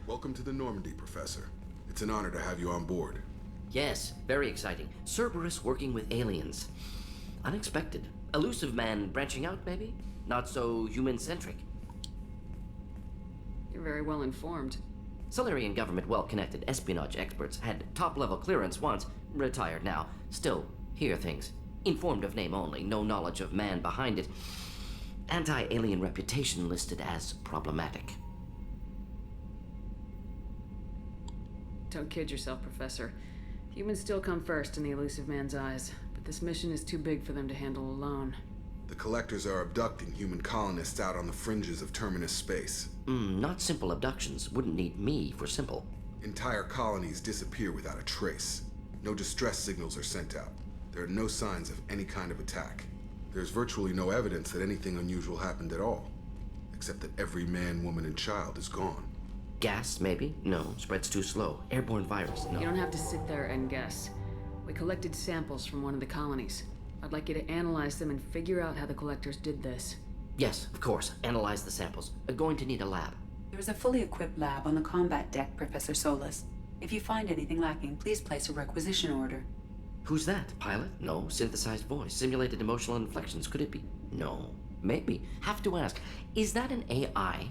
Welcome to the Normandy, Professor. It's an honor to have you on board. Yes, very exciting. Cerberus working with aliens. Unexpected. Elusive man branching out, maybe? Not so human-centric. You're very well informed. Solarian government well-connected espionage experts had top-level clearance once, retired now. Still, hear things. Informed of name only, no knowledge of man behind it. Anti-alien reputation listed as problematic. Don't kid yourself, Professor. Humans still come first in the elusive man's eyes, but this mission is too big for them to handle alone. The Collectors are abducting human colonists out on the fringes of terminus space. Not simple abductions. Wouldn't need me for simple. Entire colonies disappear without a trace. No distress signals are sent out. There are no signs of any kind of attack. There's virtually no evidence that anything unusual happened at all, except that every man, woman, and child is gone. Gas, maybe? No, spreads too slow. Airborne virus, no. You don't have to sit there and guess. We collected samples from one of the colonies. I'd like you to analyze them and figure out how the Collectors did this. Yes, of course. Analyze the samples. Going to need a lab. There is a fully equipped lab on the combat deck, Professor Solis. If you find anything lacking, please place a requisition order. Who's that? Pilot? No. Synthesized voice. Simulated emotional inflections. Could it be? No. Maybe. Have to ask. Is that an AI?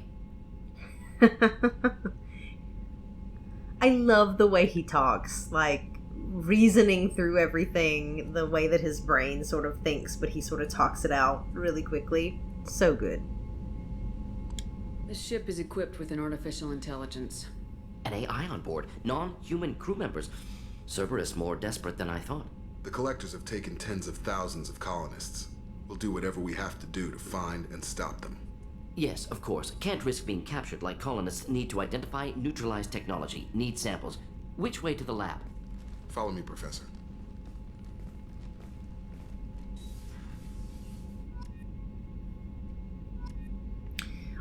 I love the way he talks, like reasoning through everything, the way that his brain sort of thinks, but he sort of talks it out really quickly. So good. This ship is equipped with an artificial intelligence. An AI on board. Non-human crew members. Cerberus more desperate than I thought. The Collectors have taken tens of thousands of colonists. We'll do whatever we have to do to find and stop them. Yes, of course. Can't risk being captured like colonists need to identify, neutralize technology, need samples. Which way to the lab? Follow me, Professor.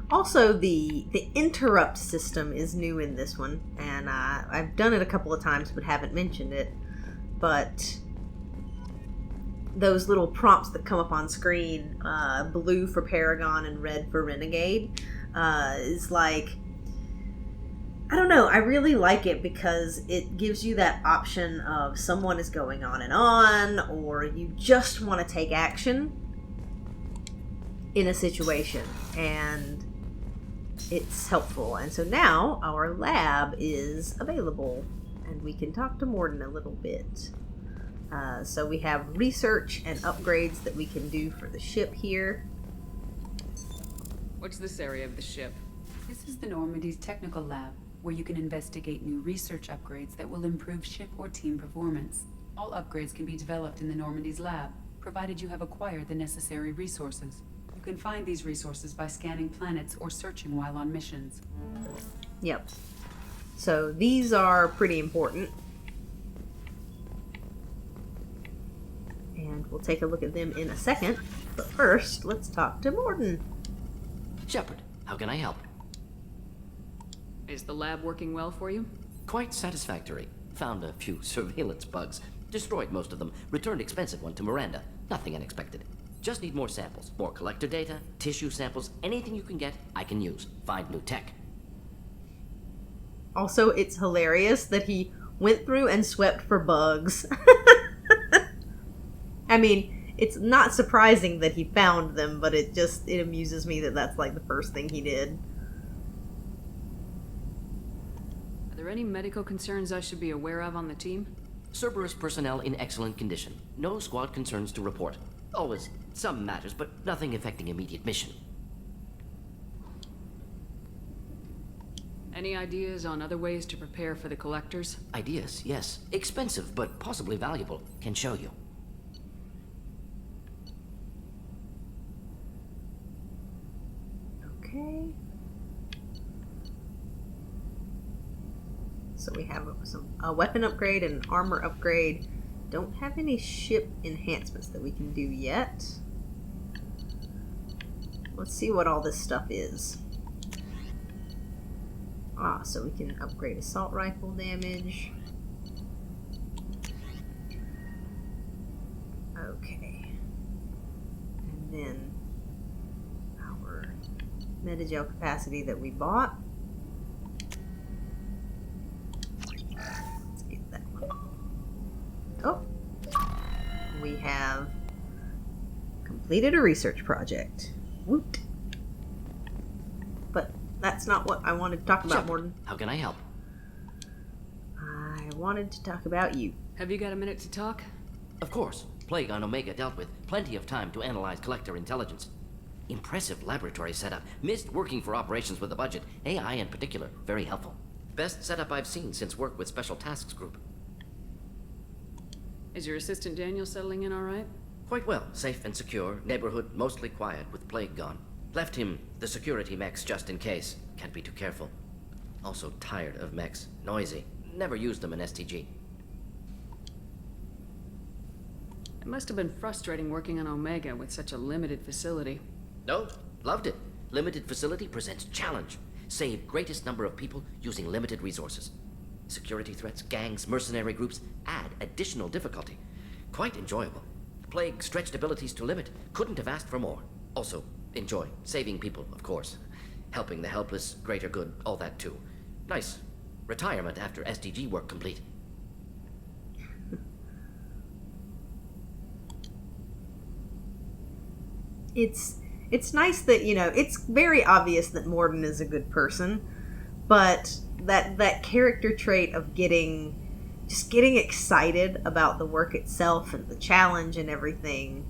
Also, the interrupt system is new in this one, and I've done it a couple of times but haven't mentioned it. But those little prompts that come up on screen, blue for Paragon and red for Renegade, is like, I don't know, I really like it because it gives you that option of someone is going on, or you just want to take action in a situation, and it's helpful. And so now our lab is available, and we can talk to Morden a little bit. So we have research and upgrades that we can do for the ship here. What's this area of the ship? This is the Normandy's technical lab, where you can investigate new research upgrades that will improve ship or team performance. All upgrades can be developed in the Normandy's lab, provided you have acquired the necessary resources. You can find these resources by scanning planets or searching while on missions. Yep. So these are pretty important. And we'll take a look at them in a second. But first, let's talk to Morden. Shepard, how can I help? Is the lab working well for you? Quite satisfactory. Found a few surveillance bugs. Destroyed most of them. Returned expensive one to Miranda. Nothing unexpected. Just need more samples. More collector data, tissue samples, anything you can get, I can use. Find new tech. Also, it's hilarious that he went through and swept for bugs. I mean, it's not surprising that he found them, but it amuses me that that's like the first thing he did. Are there any medical concerns I should be aware of on the team? Cerberus personnel in excellent condition. No squad concerns to report. Always some matters, but nothing affecting immediate mission. Any ideas on other ways to prepare for the Collectors? Ideas, yes. Expensive, but possibly valuable. Can show you. Okay. So we have a weapon upgrade and an armor upgrade. Don't have any ship enhancements that we can do yet. Let's see what all this stuff is. So we can upgrade assault rifle damage. Okay. And then our metagel capacity that we bought. Completed a research project. Woot. But that's not what I wanted to talk about, Shepard, Morden. how can I help? I wanted to talk about you. Have you got a minute to talk? Of course. Plague on Omega dealt with. Plenty of time to analyze collector intelligence. Impressive laboratory setup. Missed working for operations with a budget. AI in particular. Very helpful. Best setup I've seen since work with Special Tasks Group. Is your assistant Daniel settling in all right? Quite well. Safe and secure. Neighborhood mostly quiet with Plague gone. Left him the security mechs just in case. Can't be too careful. Also tired of mechs. Noisy. Never used them in STG. It must have been frustrating working on Omega with such a limited facility. No, loved it. Limited facility presents challenge. Save greatest number of people using limited resources. Security threats, gangs, mercenary groups add additional difficulty. Quite enjoyable. Plague stretched abilities to limit. Couldn't have asked for more. Also, enjoy. Saving people, of course. Helping the helpless, greater good, all that too. Nice. Retirement after SDG work complete. It's nice that, it's very obvious that Morden is a good person, but that character trait of getting excited about the work itself and the challenge and everything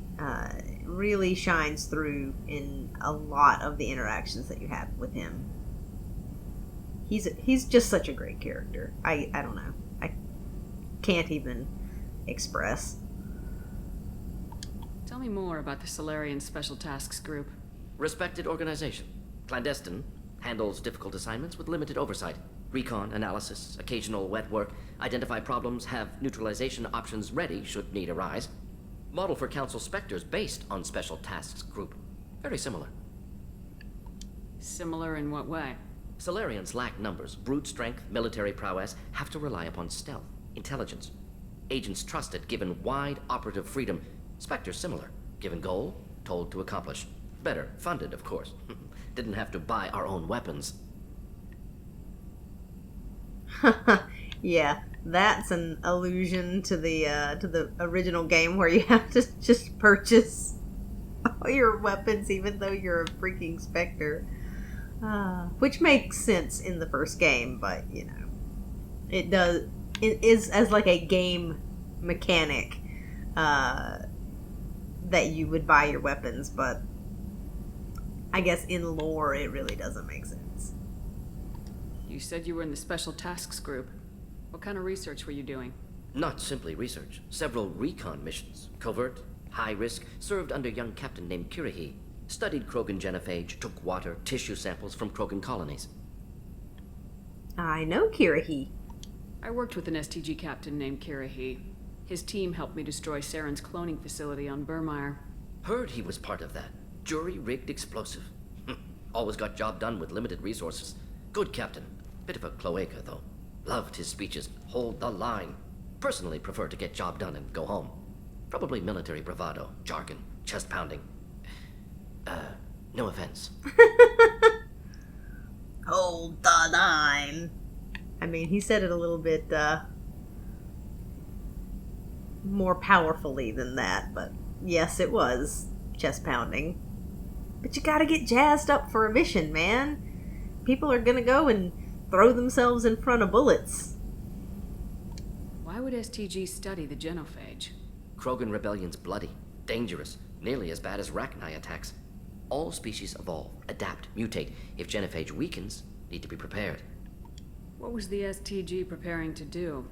really shines through in a lot of the interactions that you have with him. He's just such a great character. I don't know. I can't even express. Tell me more about the Solarian Special Tasks Group. Respected organization. Clandestine. Handles difficult assignments with limited oversight. Recon, analysis, occasional wet work. Identify problems, have neutralization options ready should need arise. Model for Council Spectres based on Special Tasks Group. Very similar. Similar in what way? Solarians lack numbers, brute strength, military prowess, have to rely upon stealth, intelligence. Agents trusted, given wide operative freedom. Spectres similar, given goal, told to accomplish. Better funded, of course. Didn't have to buy our own weapons. Yeah, that's an allusion to the original game where you have to just purchase all your weapons even though you're a freaking Spectre. Which makes sense in the first game, but it is as like a game mechanic that you would buy your weapons, but I guess in lore it really doesn't make sense. You said you were in the Special Tasks Group. What kind of research were you doing? Not simply research. Several recon missions. Covert, high risk, served under a young captain named Kirahi. Studied Krogan genophage, took water, tissue samples from Krogan colonies. I know Kirahi. I worked with an STG captain named Kirahi. His team helped me destroy Saren's cloning facility on Burmire. Heard he was part of that. Jury-rigged explosive. Always got job done with limited resources. Good captain. Bit of a cloaca, though. Loved his speeches. Hold the line. Personally prefer to get job done and go home. Probably military bravado, jargon, chest pounding. No offense. Hold the line. I mean, he said it a little bit, more powerfully than that, but yes, it was chest pounding. But you gotta get jazzed up for a mission, man. People are gonna go and throw themselves in front of bullets. Why would STG study the genophage? Krogan rebellion's bloody, dangerous, nearly as bad as Rachni attacks. All species evolve, adapt, mutate. If genophage weakens, need to be prepared. What was the STG preparing to do?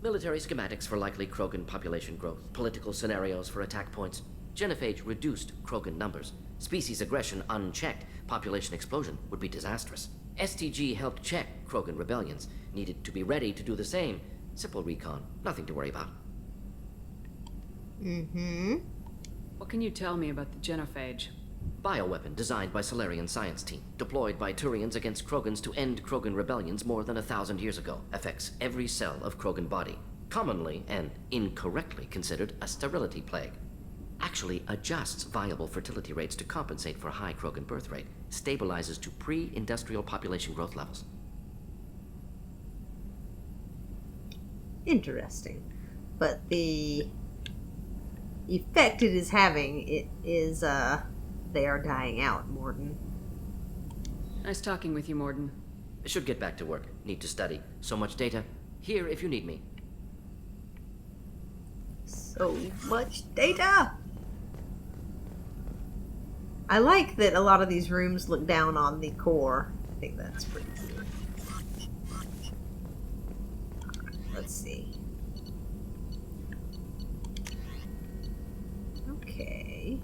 Military schematics for likely Krogan population growth, political scenarios for attack points. Genophage reduced Krogan numbers. Species aggression unchecked, population explosion would be disastrous. STG helped check Krogan rebellions, needed to be ready to do the same. Simple recon, nothing to worry about. Mm-hmm. What can you tell me about the genophage? Bioweapon designed by Solarian science team, deployed by Turians against Krogans to end Krogan rebellions more than 1,000 years ago. Affects every cell of Krogan body. Commonly and incorrectly considered a sterility plague. Actually adjusts viable fertility rates to compensate for high Krogan birth rate. Stabilizes to pre-industrial population growth levels. Interesting. But the effect it is having, it is, they are dying out, Morden. Nice talking with you, Morden. Should get back to work. Need to study. So much data. Here if you need me. So much data! I like that a lot of these rooms look down on the core. I think that's pretty cool. Alright, let's see. Okay.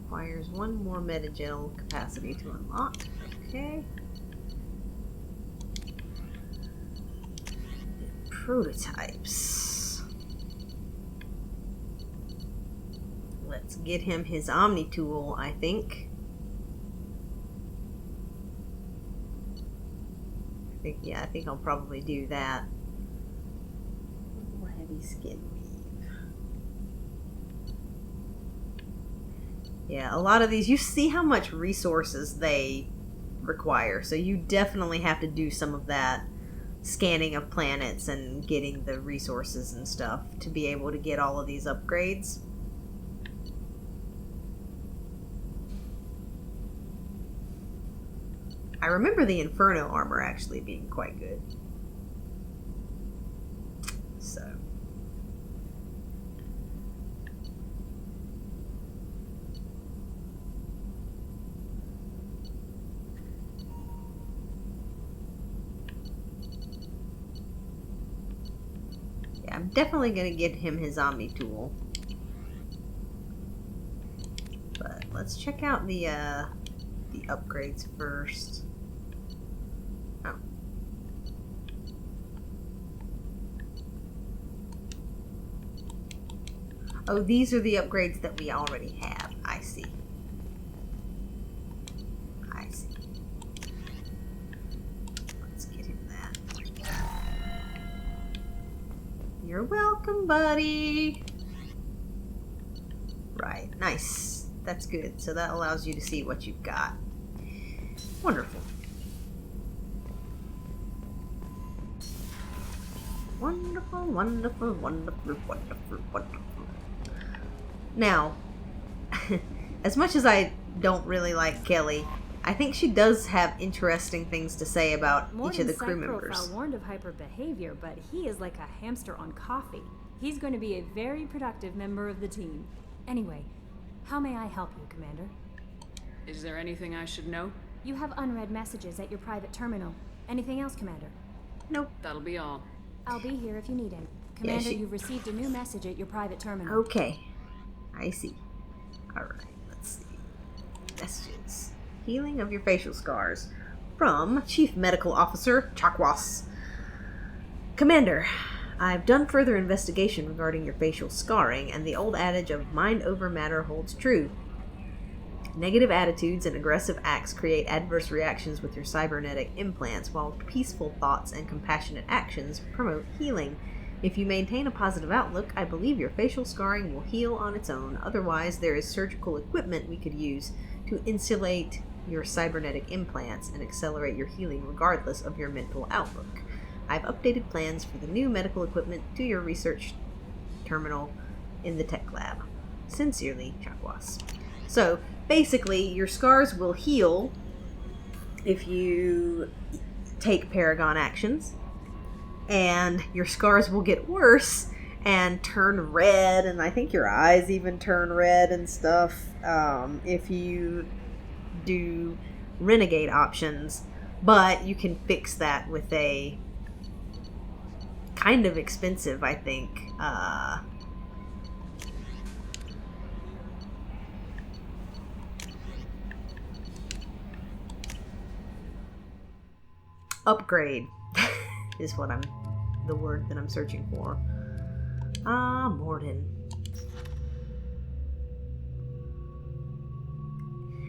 Requires one more metagel capacity to unlock. Okay. Prototypes. Let's get him his Omni tool, I think. I think I'll probably do that. More heavy skin weave. Yeah, a lot of these, you see how much resources they require, so you definitely have to do some of that scanning of planets and getting the resources and stuff to be able to get all of these upgrades. I remember the Inferno armor actually being quite good. So. Yeah, I'm definitely going to get him his Omni tool. But let's check out the upgrades first. Oh. Oh, these are the upgrades that we already have. I see. I see. Let's get him that. You're welcome, buddy. Right, nice. That's good. So that allows you to see what you've got. Wonderful. Wonderful, wonderful, wonderful, wonderful, wonderful. Now, as much as I don't really like Kelly, I think she does have interesting things to say about each of the crew members. Profile warned of hyper behavior, but he is like a hamster on coffee. He's going to be a very productive member of the team. Anyway, how may I help you, Commander? Is there anything I should know? You have unread messages at your private terminal. Anything else, Commander? Nope. That'll be all. I'll be here if you need him. Commander, you've received a new message at your private terminal. Okay. I see. Alright, let's see. Messages. Healing of your facial scars. From Chief Medical Officer Chakwas. Commander, I've done further investigation regarding your facial scarring, and the old adage of mind over matter holds true. Negative attitudes and aggressive acts create adverse reactions with your cybernetic implants, while peaceful thoughts and compassionate actions promote healing. If you maintain a positive outlook, I believe your facial scarring will heal on its own. Otherwise, there is surgical equipment we could use to insulate your cybernetic implants and accelerate your healing regardless of your mental outlook. I've updated plans for the new medical equipment to your research terminal in the tech lab. Sincerely, Chakwas. So, basically, your scars will heal if you take Paragon actions, and your scars will get worse and turn red, and I think your eyes even turn red and stuff if you do renegade options, but you can fix that with a kind of expensive, I think, upgrade is what the word that I'm searching for. Morden.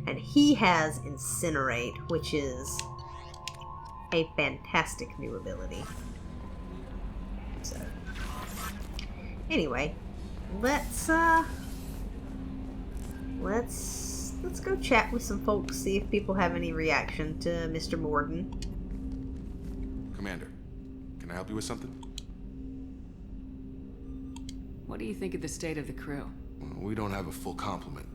And he has Incinerate, which is a fantastic new ability. So, anyway, let's go chat with some folks, see if people have any reaction to Mr. Morden. Commander, can I help you with something? What do you think of the state of the crew? We don't have a full complement.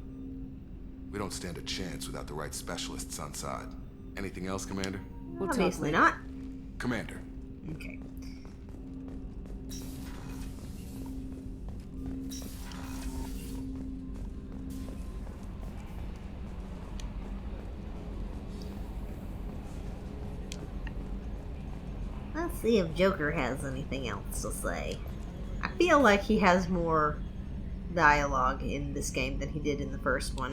We don't stand a chance without the right specialists on side. Anything else, Commander? We'll talk Obviously later. not. Commander. Okay. Let's see if Joker has anything else to say. I feel like he has more dialogue in this game than he did in the first one.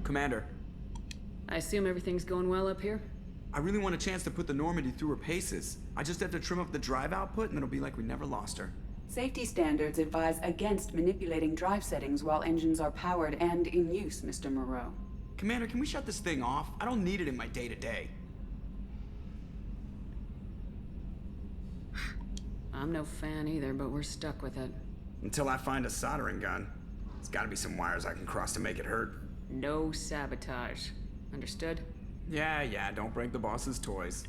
Commander, I assume everything's going well up here? I really want a chance to put the Normandy through her paces. I just have to trim up the drive output and it'll be like we never lost her. Safety standards advise against manipulating drive settings while engines are powered and in use, Mr. Moreau. Commander, can we shut this thing off? I don't need it in my day-to-day. I'm no fan either, but we're stuck with it. Until I find a soldering gun. There's gotta be some wires I can cross to make it hurt. No sabotage. Understood? Yeah, don't break the boss's toys.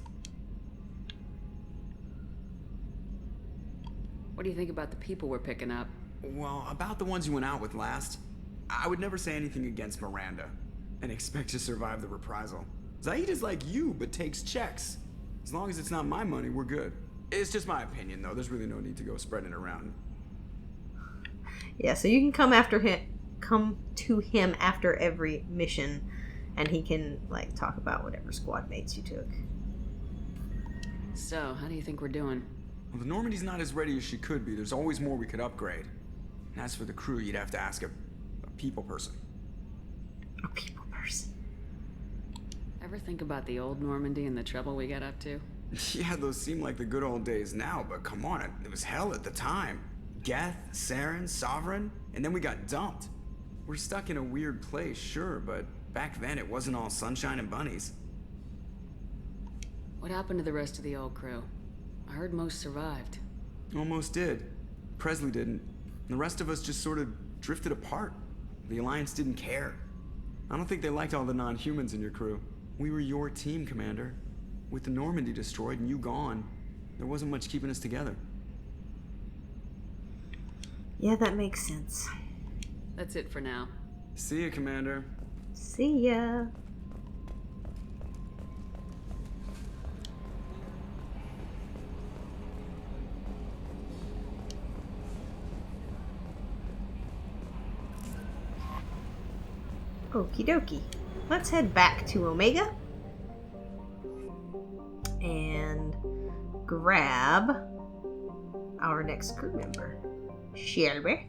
What do you think about the people we're picking up? Well, about the ones you went out with last, I would never say anything against Miranda and expect to survive the reprisal. Zaid is like you, but takes checks. As long as it's not my money, we're good. It's just my opinion, though. There's really no need to go spreading it around. Yeah, so you can come to him after every mission, and he can, like, talk about whatever squad mates you took. So, how do you think we're doing? Well, the Normandy's not as ready as she could be. There's always more we could upgrade. And as for the crew, you'd have to ask a people person. A people person. Ever think about the old Normandy and the trouble we got up to? Yeah, those seem like the good old days now, but come on, it was hell at the time. Geth, Saren, Sovereign, and then we got dumped. We're stuck in a weird place, sure, but back then it wasn't all sunshine and bunnies. What happened to the rest of the old crew? I heard most survived. Almost did. Presley didn't. The rest of us just sort of drifted apart. The Alliance didn't care. I don't think they liked all the non-humans in your crew. We were your team, Commander. With the Normandy destroyed and you gone, there wasn't much keeping us together. Yeah, that makes sense. That's it for now. See ya, Commander. See ya. Okie dokie. Let's head back to Omega and grab our next crew member, Shepard.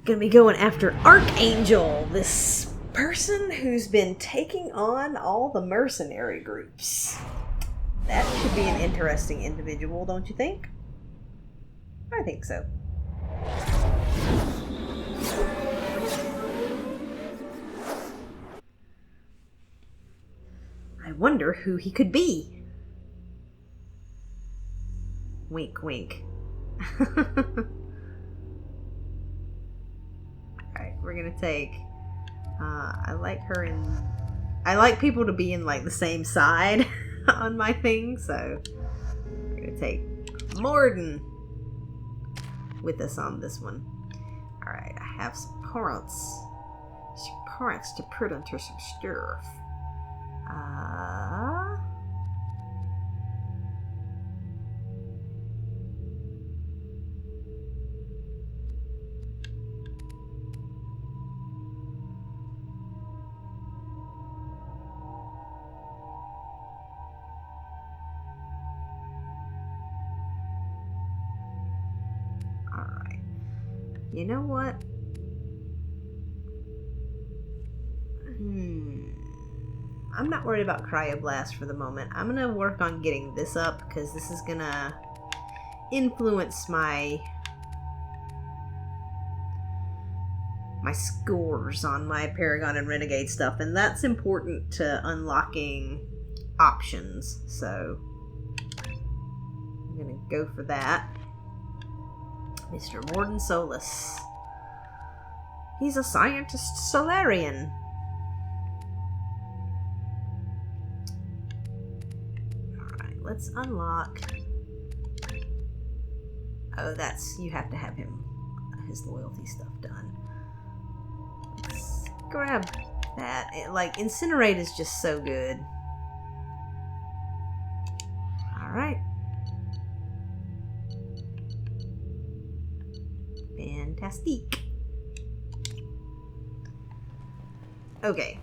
Gonna be going after Archangel, this person who's been taking on all the mercenary groups. That should be an interesting individual, don't you think? I think so. I wonder who he could be. Wink, wink. Alright, we're gonna take... I like her in... I like people to be in, like, the same side on my thing, so... We're gonna take Morden with us on this one. Alright, I have some parts. Some parts to put into some stuff. Alright. You know what? I'm not worried about Cryoblast for the moment. I'm gonna work on getting this up because this is gonna influence my scores on my Paragon and Renegade stuff, and that's important to unlocking options. So I'm gonna go for that. Mr. Morden Solus. He's a scientist Solarian. Let's unlock Oh, that's... You have to have him... his loyalty stuff done. Let's grab that. Like, Incinerate is just so good. Alright. Fantastique. Okay.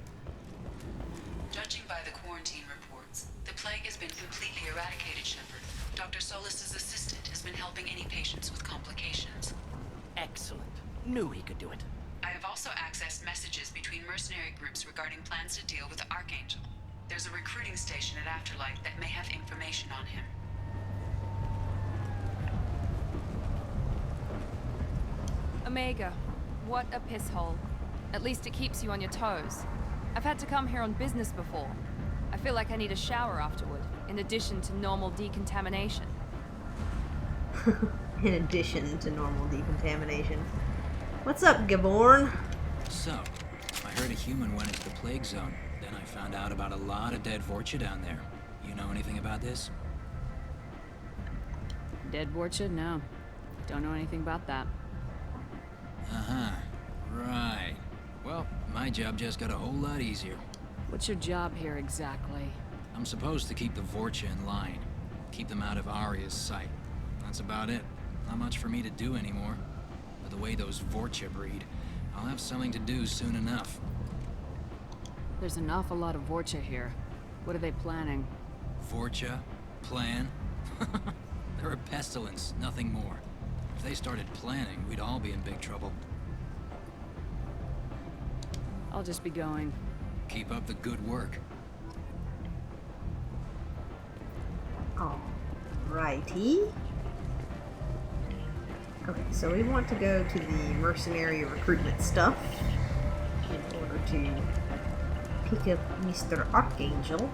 Judging by the quarantine reports, the plague has been completely eradicated, Shepard. Dr. Solis's assistant has been helping any patients with complications. Excellent. Knew he could do it. I have also accessed messages between mercenary groups regarding plans to deal with Archangel. There's a recruiting station at Afterlife that may have information on him. Omega, what a piss hole. At least it keeps you on your toes. I've had to come here on business before. I feel like I need a shower afterward, in addition to normal decontamination. In addition to normal decontamination. What's up, Gaborn? So, I heard a human went into the plague zone. Then I found out about a lot of dead Vorcha down there. You know anything about this? Dead Vorcha? No. Don't know anything about that. Uh-huh. Right. Well, my job just got a whole lot easier. What's your job here exactly? I'm supposed to keep the Vorcha in line. Keep them out of Arya's sight. That's about it. Not much for me to do anymore. But the way those Vorcha breed, I'll have something to do soon enough. There's an awful lot of Vorcha here. What are they planning? Vorcha? Plan? They're a pestilence, nothing more. If they started planning, we'd all be in big trouble. I'll just be going. Keep up the good work. Alrighty. Okay, so we want to go to the mercenary recruitment stuff in order to pick up Mr. Archangel.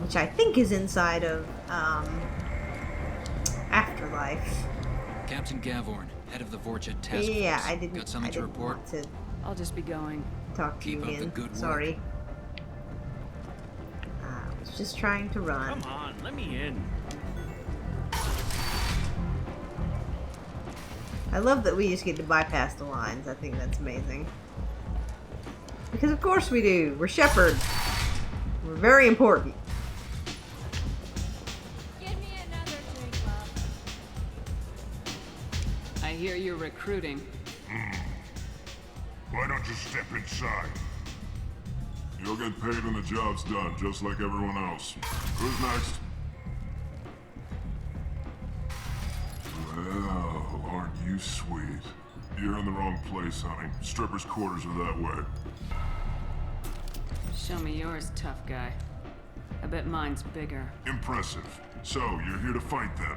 Which I think is inside of Afterlife. Captain Gavorn, head of the Vorcha task Yeah, force. I didn't. Got something I to didn't report? want to I'll just be going. talk to Keep you up the again. good work. Sorry. I was just trying to run. Come on, let me in. I love that we just get to bypass the lines. I think that's amazing. Because of course we do. We're Shepard. We're very important. Give me another drink, love. I hear you're recruiting. Why don't you step inside? You'll get paid when the job's done, just like everyone else. Who's next? Well, aren't you sweet? You're in the wrong place, honey. Strippers' quarters are that way. Show me yours, tough guy. I bet mine's bigger. Impressive. So, you're here to fight then?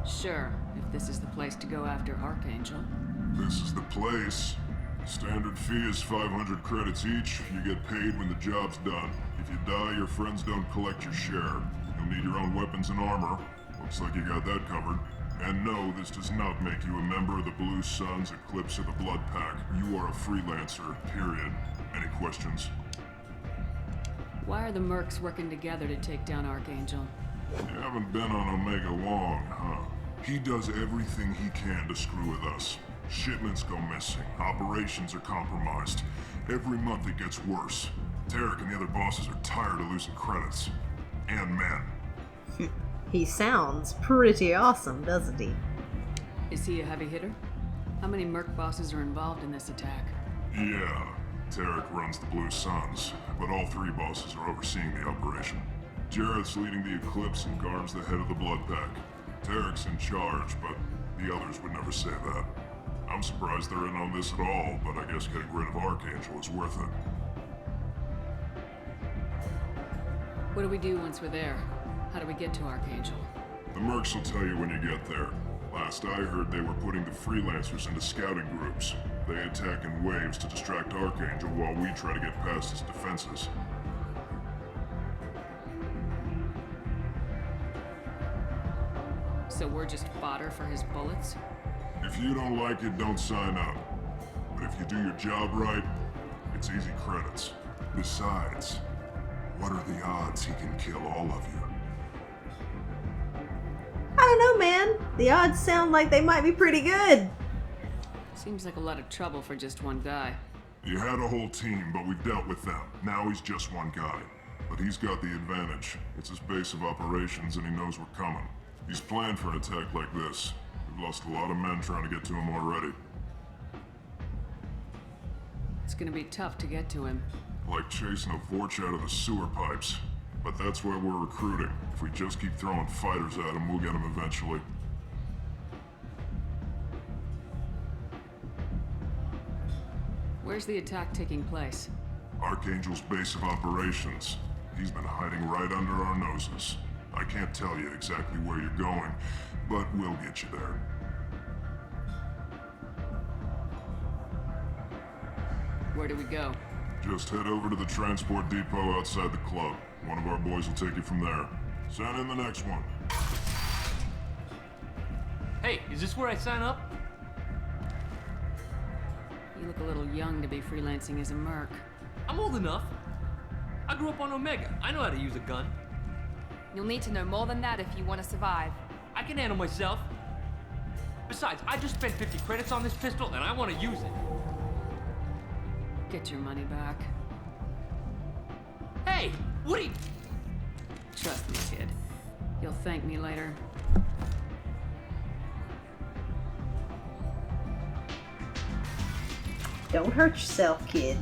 Sure, if this is the place to go after Archangel. This is the place. Standard fee is 500 credits each. You get paid when the job's done. If you die, your friends don't collect your share. You'll need your own weapons and armor. Looks like you got that covered. And no, this does not make you a member of the Blue Suns, Eclipse, or the Blood Pack. You are a freelancer, period. Any questions? Why are the mercs working together to take down Archangel? You haven't been on Omega long, huh? He does everything he can to screw with us. Shipments go missing. Operations are compromised. Every month it gets worse. Tarek and the other bosses are tired of losing credits. And men. He sounds pretty awesome, doesn't he? Is he a heavy hitter? How many merc bosses are involved in this attack? Yeah, Tarek runs the Blue Suns, but all three bosses are overseeing the operation. Jareth's leading the Eclipse and Garm's the head of the Blood Pack. Tarek's in charge, but the others would never say that. I'm surprised they're in on this at all, but I guess getting rid of Archangel is worth it. What do we do once we're there? How do we get to Archangel? The mercs will tell you when you get there. Last I heard, they were putting the freelancers into scouting groups. They attack in waves to distract Archangel while we try to get past his defenses. So we're just fodder for his bullets? If you don't like it, don't sign up. But if you do your job right, it's easy credits. Besides, what are the odds he can kill all of you? I don't know, man. The odds sound like they might be pretty good. Seems like a lot of trouble for just one guy. You had a whole team, but we've dealt with them. Now he's just one guy. But he's got the advantage. It's his base of operations and he knows we're coming. He's planned for an attack like this. We've lost a lot of men trying to get to him already. It's gonna be tough to get to him. Like chasing a Vorch out of the sewer pipes. But that's why we're recruiting. If we just keep throwing fighters at him, we'll get him eventually. Where's the attack taking place? Archangel's base of operations. He's been hiding right under our noses. I can't tell you exactly where you're going, but we'll get you there. Where do we go? Just head over to the transport depot outside the club. One of our boys will take you from there. Send in the next one. Hey, is this where I sign up? You look a little young to be freelancing as a merc. I'm old enough. I grew up on Omega. I know how to use a gun. You'll need to know more than that if you want to survive. I can handle myself. Besides, I just spent 50 credits on this pistol and I want to use it. Get your money back. Hey, what are you... Trust me, kid. You'll thank me later. Don't hurt yourself, kid.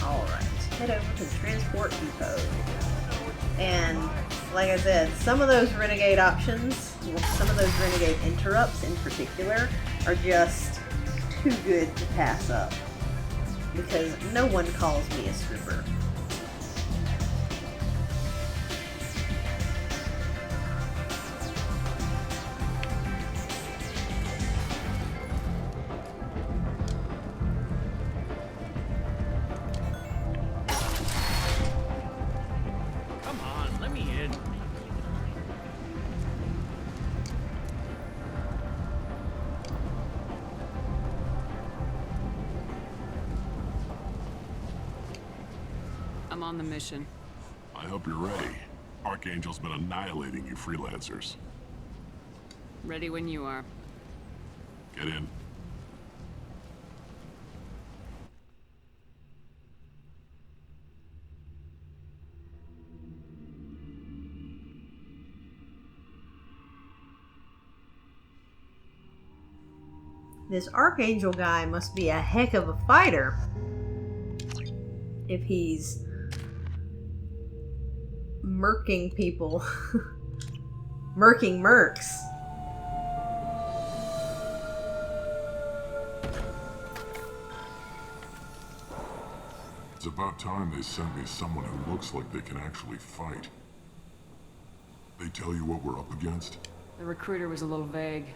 Alright, head over to the transport depot. And, like I said, some of those renegade options, some of those renegade interrupts in particular, are just too good to pass up. Because no one calls me a stripper. Come on, let me in. I'm on the mission. I hope you're ready. Archangel's been annihilating you freelancers. Ready when you are. Get in. This Archangel guy must be a heck of a fighter. If he's murking people. Murking mercs. It's about time they sent me someone who looks like they can actually fight. They tell you what we're up against? The recruiter was a little vague.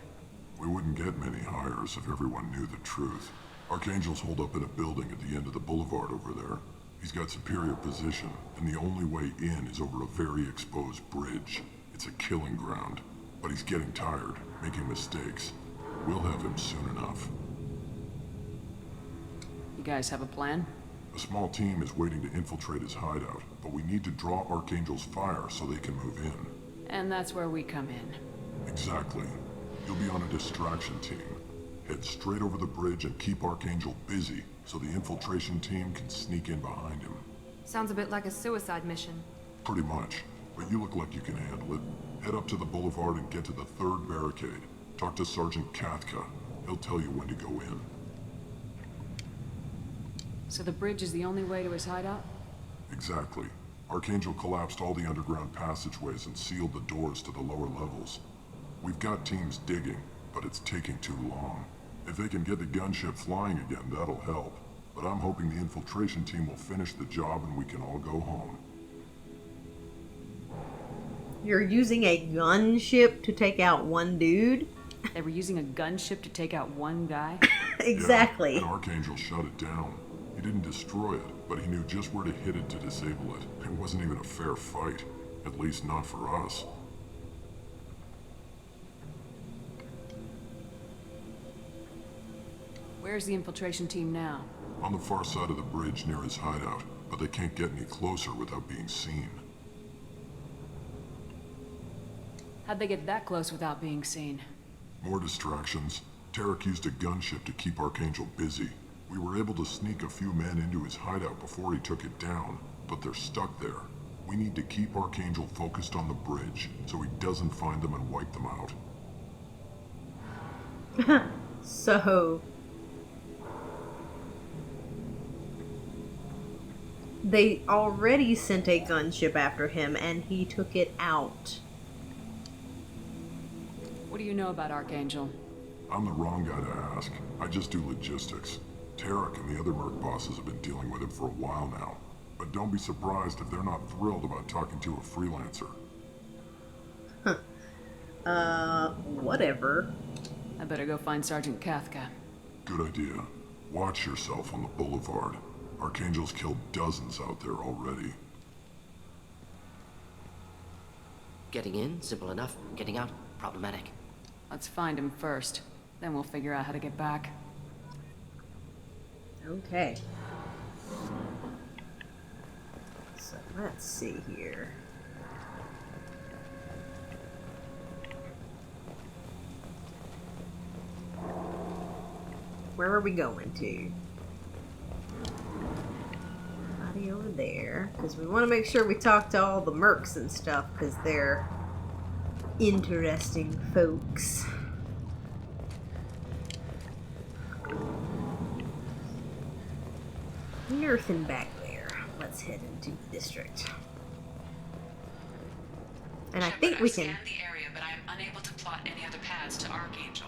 We wouldn't get many hires if everyone knew the truth. Archangel's holed up in a building at the end of the boulevard over there. He's got superior position, and the only way in is over a very exposed bridge. It's a killing ground, but he's getting tired, making mistakes. We'll have him soon enough. You guys have a plan? A small team is waiting to infiltrate his hideout, but we need to draw Archangel's fire so they can move in. And that's where we come in. Exactly. You'll be on a distraction team. Head straight over the bridge and keep Archangel busy so the infiltration team can sneak in behind him. Sounds a bit like a suicide mission. Pretty much, but you look like you can handle it. Head up to the boulevard and get to the third barricade. Talk to Sergeant Katka. He'll tell you when to go in. So the bridge is the only way to his hideout? Exactly. Archangel collapsed all the underground passageways and sealed the doors to the lower levels. We've got teams digging, but it's taking too long. If they can get the gunship flying again, that'll help. But I'm hoping the infiltration team will finish the job and we can all go home. You're using a gunship to take out one dude? They were using a gunship to take out one guy? Exactly. Yeah, and Archangel shut it down. He didn't destroy it, but he knew just where to hit it to disable it. It wasn't even a fair fight. At least not for us. Where's the infiltration team now? On the far side of the bridge near his hideout, but they can't get any closer without being seen. How'd they get that close without being seen? More distractions. Tarek used a gunship to keep Archangel busy. We were able to sneak a few men into his hideout before he took it down, but they're stuck there. We need to keep Archangel focused on the bridge so he doesn't find them and wipe them out. So... they already sent a gunship after him and he took it out. What do you know about Archangel? I'm the wrong guy to ask. I just do logistics. Tarek and the other merc bosses have been dealing with him for a while now. But don't be surprised if they're not thrilled about talking to a freelancer. Whatever. I better go find Sergeant Kafka. Good idea. Watch yourself on the boulevard. Archangel's killed dozens out there already. Getting in, simple enough. Getting out, problematic. Let's find him first. Then we'll figure out how to get back. Okay. So let's see here. Where are we going to? Body over there, because we want to make sure we talk to all the mercs and stuff, because they're interesting folks. Nothing back there. Let's head into the district. And I think we can. Scanned the area, but I am unable to plot any other paths to Archangel.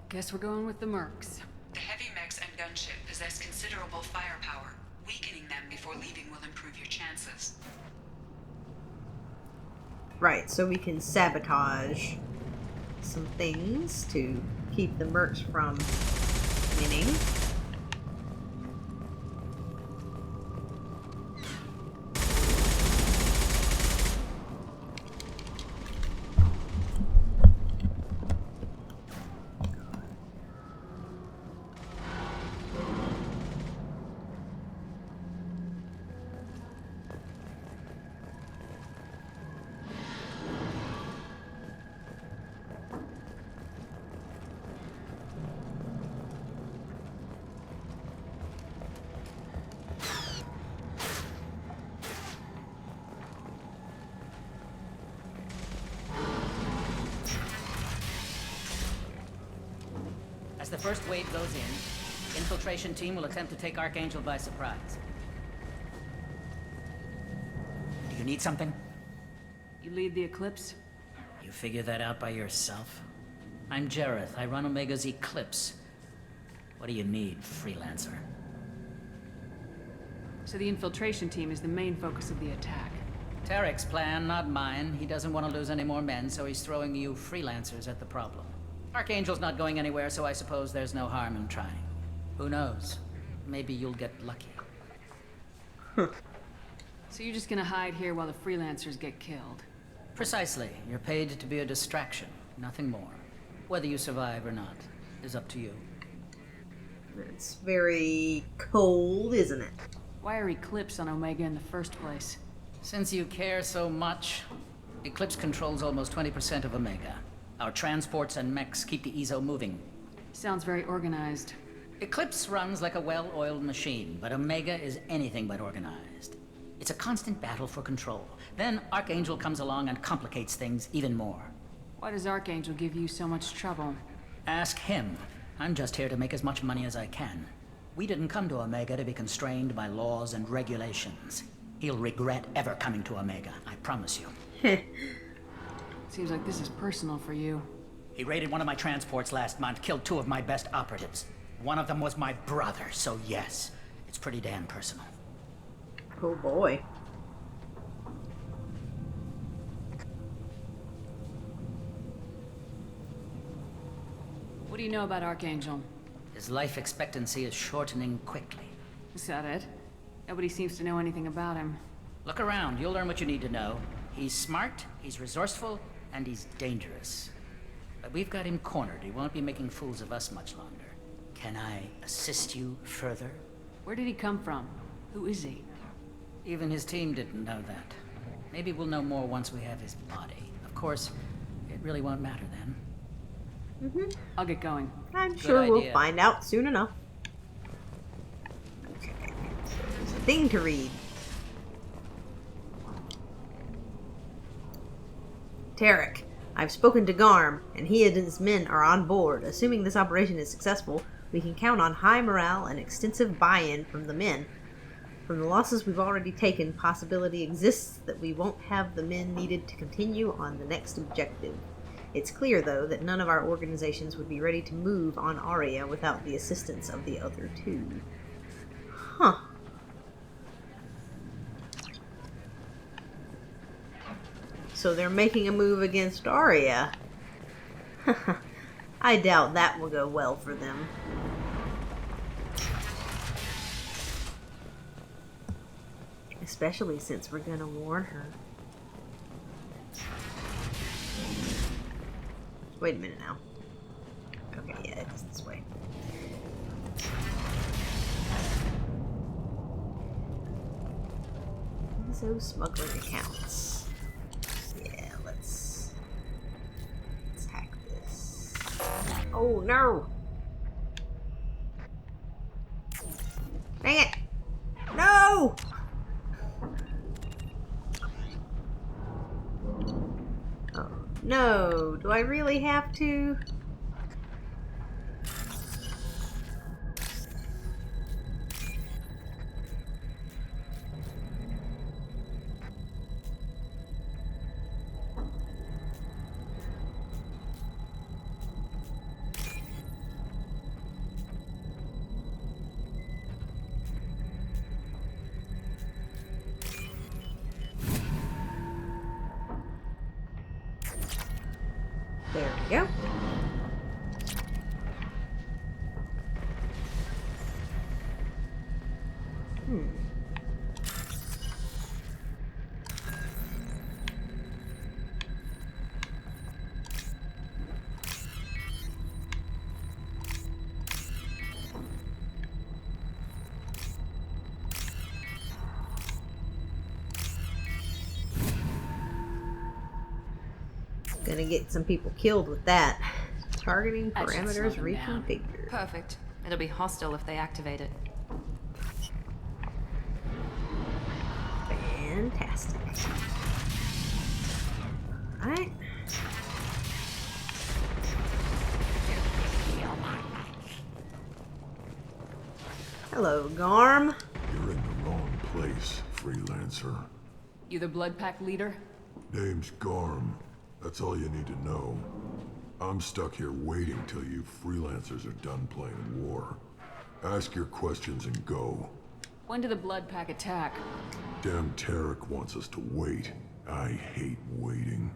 Guess we're going with the mercs. The heavy mechs and gunship possess considerable firepower. Weakening them before leaving will improve your chances. Right, so we can sabotage some things to keep the mercs from winning. As the first wave goes in, infiltration team will attempt to take Archangel by surprise. Do you need something? You lead the Eclipse? You figure that out by yourself? I'm Jareth. I run Omega's Eclipse. What do you need, freelancer? So the infiltration team is the main focus of the attack. Tarek's plan, not mine. He doesn't want to lose any more men, so he's throwing you freelancers at the problem. Archangel's not going anywhere, so I suppose there's no harm in trying. Who knows? Maybe you'll get lucky. So you're just gonna hide here while the freelancers get killed? Precisely. You're paid to be a distraction, nothing more. Whether you survive or not is up to you. It's very cold, isn't it? Why are Eclipse on Omega in the first place? Since you care so much, Eclipse controls almost 20% of Omega. Our transports and mechs keep the EZO moving. Sounds very organized. Eclipse runs like a well-oiled machine, but Omega is anything but organized. It's a constant battle for control. Then Archangel comes along and complicates things even more. Why does Archangel give you so much trouble? Ask him. I'm just here to make as much money as I can. We didn't come to Omega to be constrained by laws and regulations. He'll regret ever coming to Omega, I promise you. Seems like this is personal for you. He raided one of my transports last month, killed 2 of my best operatives. One of them was my brother, so yes, it's pretty damn personal. Oh boy. What do you know about Archangel? His life expectancy is shortening quickly. Is that it? Nobody seems to know anything about him. Look around, you'll learn what you need to know. He's smart, he's resourceful, and he's dangerous. But we've got him cornered. He won't be making fools of us much longer. Can I assist you further? Where did he come from? Who is he? Even his team didn't know that. Maybe we'll know more once we have his body. Of course, it really won't matter then. I'll get going. I'm sure we'll idea. find out soon enough. Okay, so there's a thing to read. Tarek, I've spoken to Garm, and he and his men are on board. Assuming this operation is successful, we can count on high morale and extensive buy-in from the men. From the losses we've already taken, possibility exists that we won't have the men needed to continue on the next objective. It's clear, though, that none of our organizations would be ready to move on Aria without the assistance of the other two. Huh. So they're making a move against Aria. I doubt that will go well for them. Especially since we're gonna warn her. Wait a minute now. Okay, yeah, it's this way. So smuggling accounts. Yeah, let's hack this. Oh no! Dang it! No! Oh no! Do I really have to? There we go. Gonna get some people killed with that. Targeting That should slow parameters them down. reconfigured. Perfect. It'll be hostile if they activate it. Fantastic. Alright. Hello, Garm. You're in the wrong place, freelancer. You the Blood Pack leader? Name's Garm. That's all you need to know. I'm stuck here waiting till you freelancers are done playing war. Ask your questions and go. When did the Blood Pack attack? Damn Tarek wants us to wait. I hate waiting.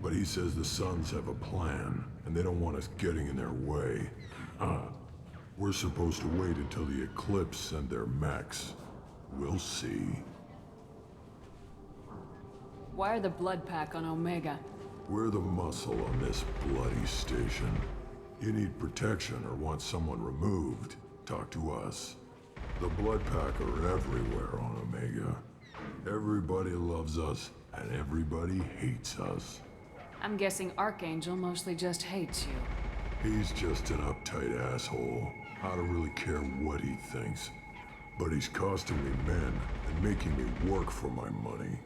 But he says the Suns have a plan, and they don't want us getting in their way. We're supposed to wait until the Eclipse send their mechs. We'll see. Why are the Blood Pack on Omega? We're the muscle on this bloody station. You need protection or want someone removed, talk to us. The Blood Pack are everywhere on Omega. Everybody loves us, and everybody hates us. I'm guessing Archangel mostly just hates you. He's just an uptight asshole. I don't really care what he thinks. But he's costing me men and making me work for my money.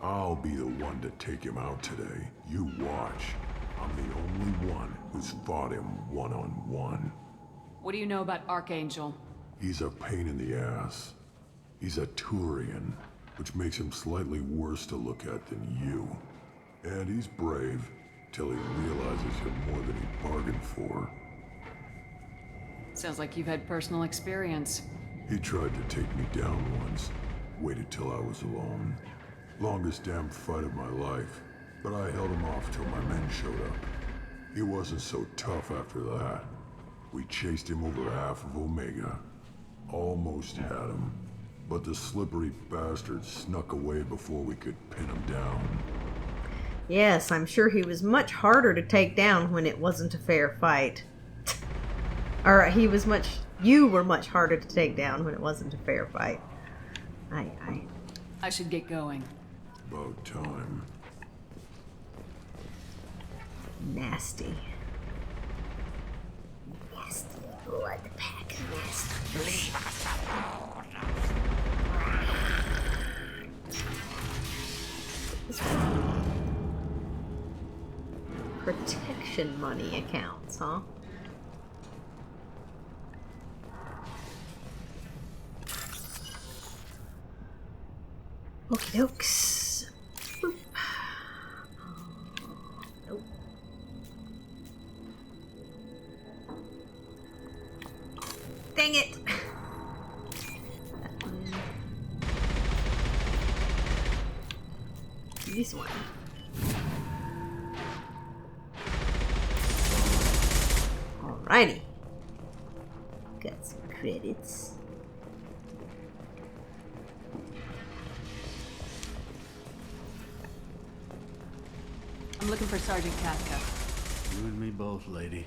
I'll be the one to take him out today. You watch. I'm the only one who's fought him one-on-one. What do you know about Archangel? He's a pain in the ass. He's a Turian, which makes him slightly worse to look at than you. And he's brave, till he realizes you're more than he bargained for. Sounds like you've had personal experience. He tried to take me down once. Waited till I was alone. Longest damn fight of my life, but I held him off till my men showed up. He wasn't so tough after that. We chased him over half of Omega. Almost had him, but the slippery bastard snuck away before we could pin him down. Yes, I'm sure he was much harder to take down when it wasn't a fair fight. Or you were much harder to take down when it wasn't a fair fight. I should get going. About time. Nasty. Nasty. Blood pack. Nasty. Leave us alone. Protection money accounts, huh? Okie dokes. Boop. Nope. Dang it! This one. Alrighty. Got some credits. I'm looking for Sergeant Kafka. You and me both, lady.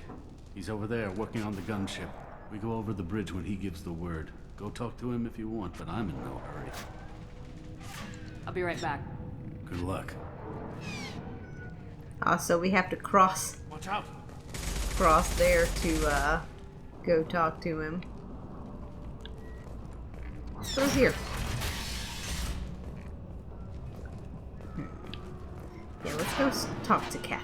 He's over there working on the gunship. We go over the bridge when he gives the word. Go talk to him if you want, but I'm in no hurry. I'll be right back. Good luck. So we have to cross Watch out! there to go talk to him. What's those here? Yeah, let's go talk to Kafka.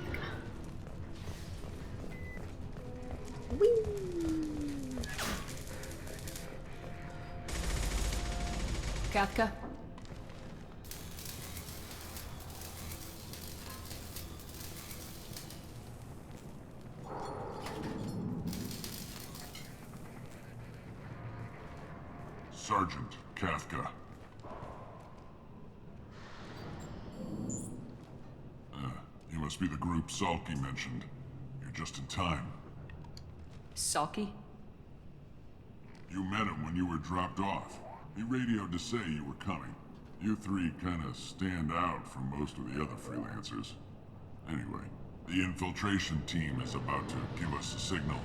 Whee! Kafka? Sergeant Kafka. You must be the group Salky mentioned. You're just in time. Salky? You met him when you were dropped off. He radioed to say you were coming. You three kind of stand out from most of the other freelancers. Anyway, the infiltration team is about to give us a signal.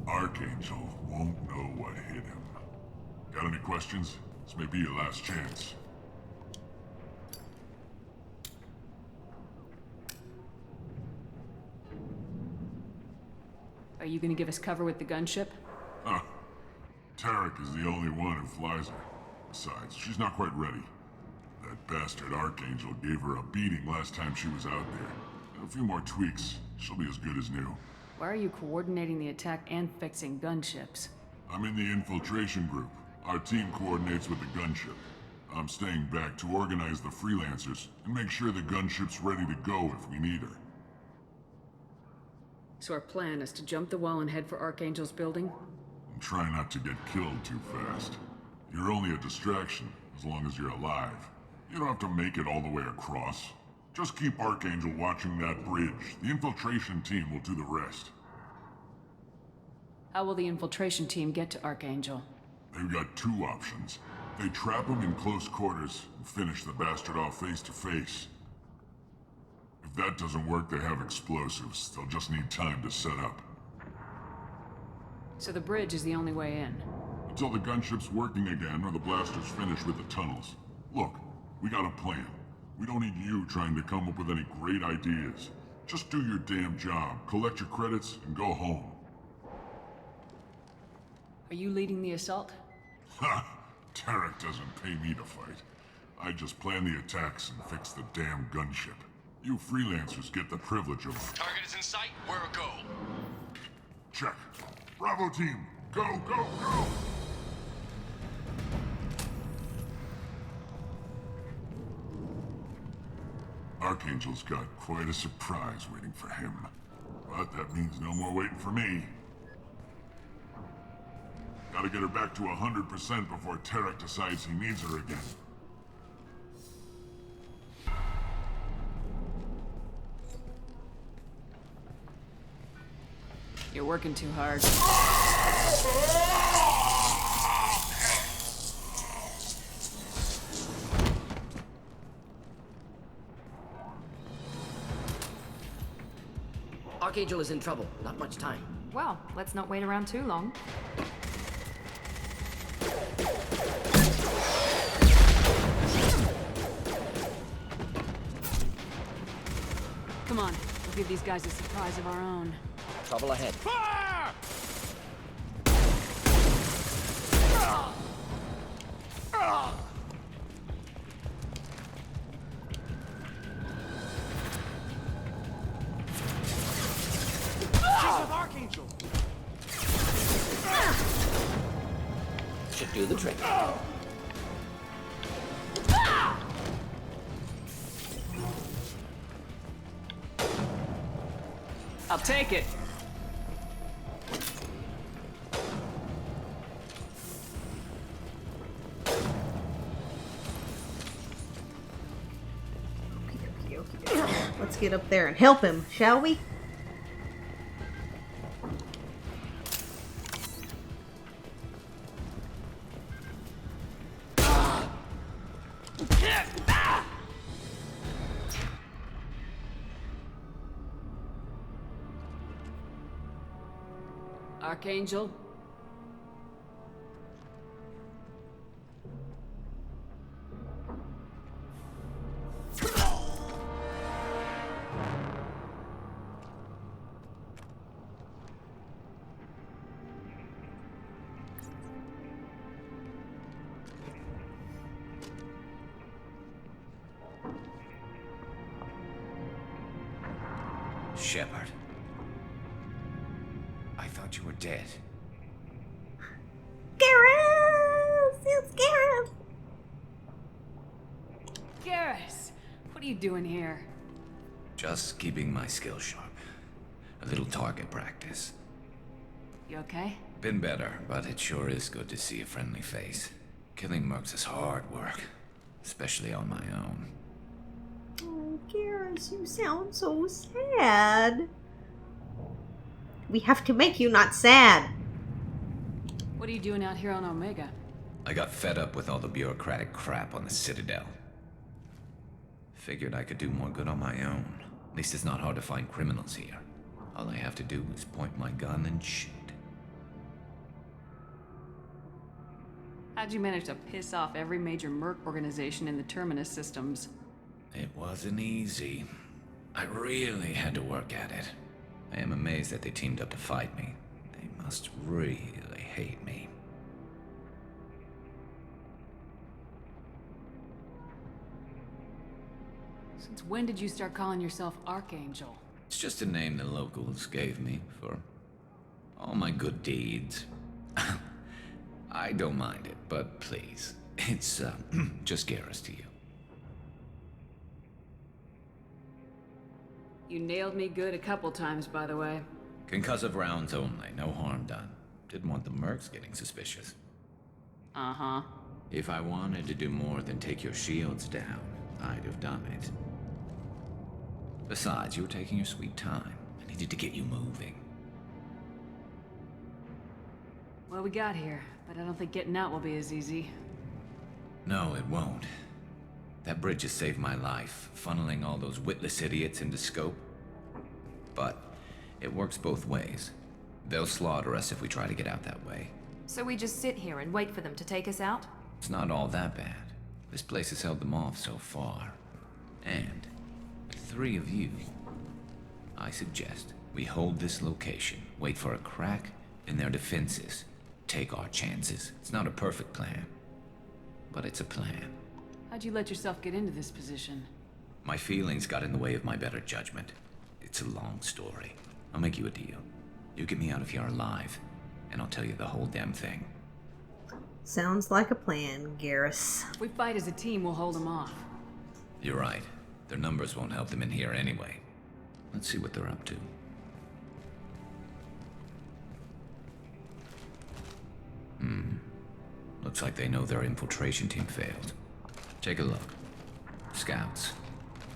Archangel won't know what hit him. Got any questions? This may be your last chance. Are you gonna give us cover with the gunship? Huh. Tarek is the only one who flies her. Besides, she's not quite ready. That bastard Archangel gave her a beating last time she was out there. A few more tweaks, she'll be as good as new. Why are you coordinating the attack and fixing gunships? I'm in the infiltration group. Our team coordinates with the gunship. I'm staying back to organize the freelancers and make sure the gunship's ready to go if we need her. So our plan is to jump the wall and head for Archangel's building? And try not to get killed too fast. You're only a distraction, as long as you're alive. You don't have to make it all the way across. Just keep Archangel watching that bridge. The infiltration team will do the rest. How will the infiltration team get to Archangel? They've got two options. They trap him in close quarters and finish the bastard off face to face. If that doesn't work, they have explosives. They'll just need time to set up. So the bridge is the only way in? Until the gunship's working again or the blasters finish with the tunnels. Look, we got a plan. We don't need you trying to come up with any great ideas. Just do your damn job, collect your credits, and go home. Are you leading the assault? Ha! Tarek doesn't pay me to fight. I just plan the attacks and fix the damn gunship. You freelancers get the privilege of... Target is in sight. Where a go? Check. Bravo team, go, go, go! Archangel's got quite a surprise waiting for him. But that means no more waiting for me. Gotta get her back to 100% before Tarek decides he needs her again. You're working too hard. Archangel is in trouble. Not much time. Well, let's not wait around too long. Come on, we'll give these guys a surprise of our own. Trouble ahead. Archangel! Should do the trick. I'll take it. Okay. Let's get up there and help him, shall we? Archangel? Shepard. I thought you were dead. Garrus! It's Garrus! Garrus! What are you doing here? Just keeping my skills sharp. A little target practice. You okay? Been better, but it sure is good to see a friendly face. Killing mercs is hard work, especially on my own. Oh, Garrus, you sound so sad. We have to make you not sad. What are you doing out here on Omega? I got fed up with all the bureaucratic crap on the Citadel. Figured I could do more good on my own. At least it's not hard to find criminals here. All I have to do is point my gun and shoot. How'd you manage to piss off every major merc organization in the Terminus systems? It wasn't easy. I really had to work at it. I am amazed that they teamed up to fight me. They must really hate me. Since when did you start calling yourself Archangel? It's just a name the locals gave me for all my good deeds. I don't mind it, but please, it's just Garrus to you. You nailed me good a couple times, by the way. Concussive rounds only, no harm done. Didn't want the mercs getting suspicious. Uh-huh. If I wanted to do more than take your shields down, I'd have done it. Besides, you were taking your sweet time. I needed to get you moving. Well, we got here, but I don't think getting out will be as easy. No, it won't. That bridge has saved my life, funneling all those witless idiots into scope. But it works both ways. They'll slaughter us if we try to get out that way. So we just sit here and wait for them to take us out? It's not all that bad. This place has held them off so far. And with 3 of you, I suggest we hold this location, wait for a crack in their defenses, take our chances. It's not a perfect plan, but it's a plan. How'd you let yourself get into this position? My feelings got in the way of my better judgment. It's a long story. I'll make you a deal. You get me out of here alive, and I'll tell you the whole damn thing. Sounds like a plan, Garrus. If we fight as a team, we'll hold them off. You're right. Their numbers won't help them in here anyway. Let's see what they're up to. Looks like they know their infiltration team failed. Take a look. Scouts.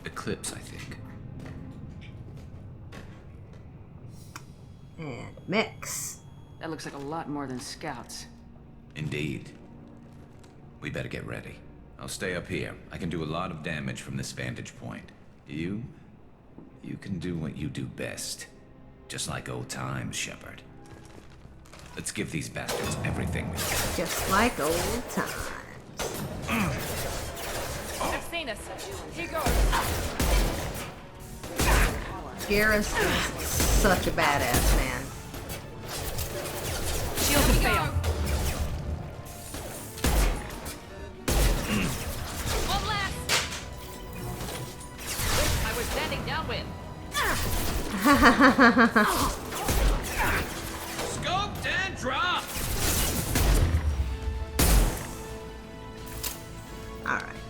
Eclipse, I think. And mechs. That looks like a lot more than scouts. Indeed. We better get ready. I'll stay up here. I can do a lot of damage from this vantage point. You can do what you do best. Just like old times, Shepard. Let's give these bastards everything we got. Just like old times. I've seen us. Here goes. Garrus is such a badass, man. Shield and fail. One last. I was standing downwind. Scoped and dropped! Alright.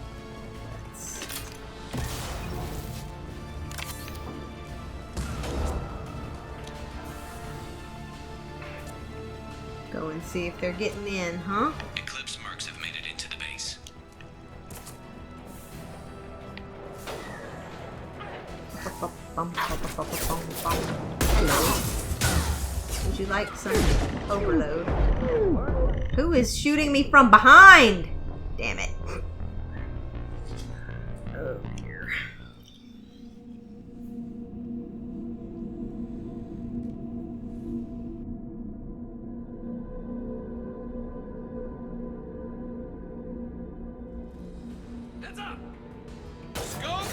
Go and see if they're getting in, huh? Eclipse mercs have made it into the base. Hello. Would you like some overload? Who is shooting me from behind? Damn it. Oh dear. Heads up! Scope!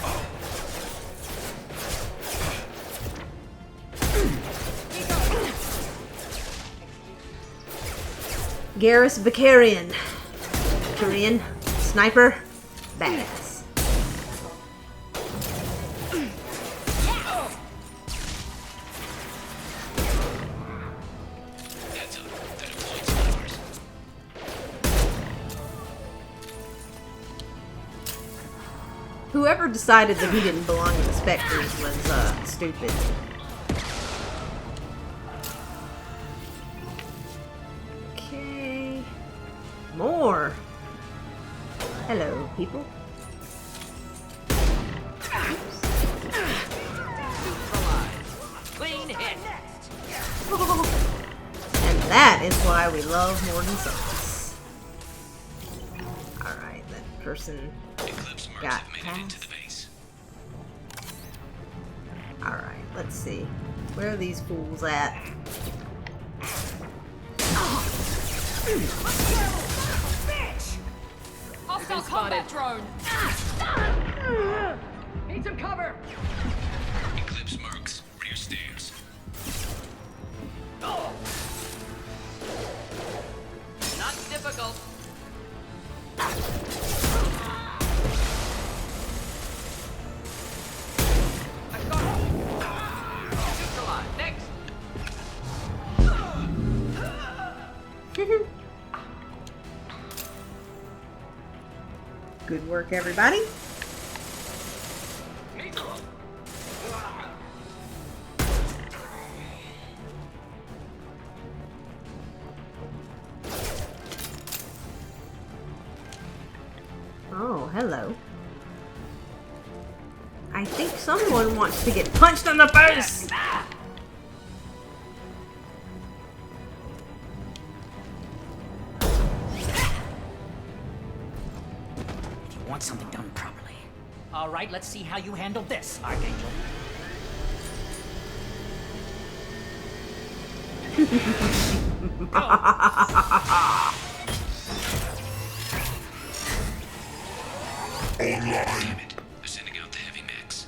Garrus Vicarian. Korean. Sniper. Badass. Heads up. They're deploying snipers. Whoever decided that he didn't belong to the Spectres was, stupid. Okay. More. Hello, people. Clean hit. And that is why we love Morgan Suns. Alright, that person Eclipse mercs got have made it into the past. base. Alright, let's see. Where are these fools at? Hostile combat drone. Need some cover! Eclipse mercs, rear stairs. Not difficult. I've got it! Neutralize. Next! Good work, everybody. Oh, hello. I think someone wants to get punched in the face! If you want something done properly. All right, let's see how you handle this, Archangel. Damn it. They're sending out the heavy mechs.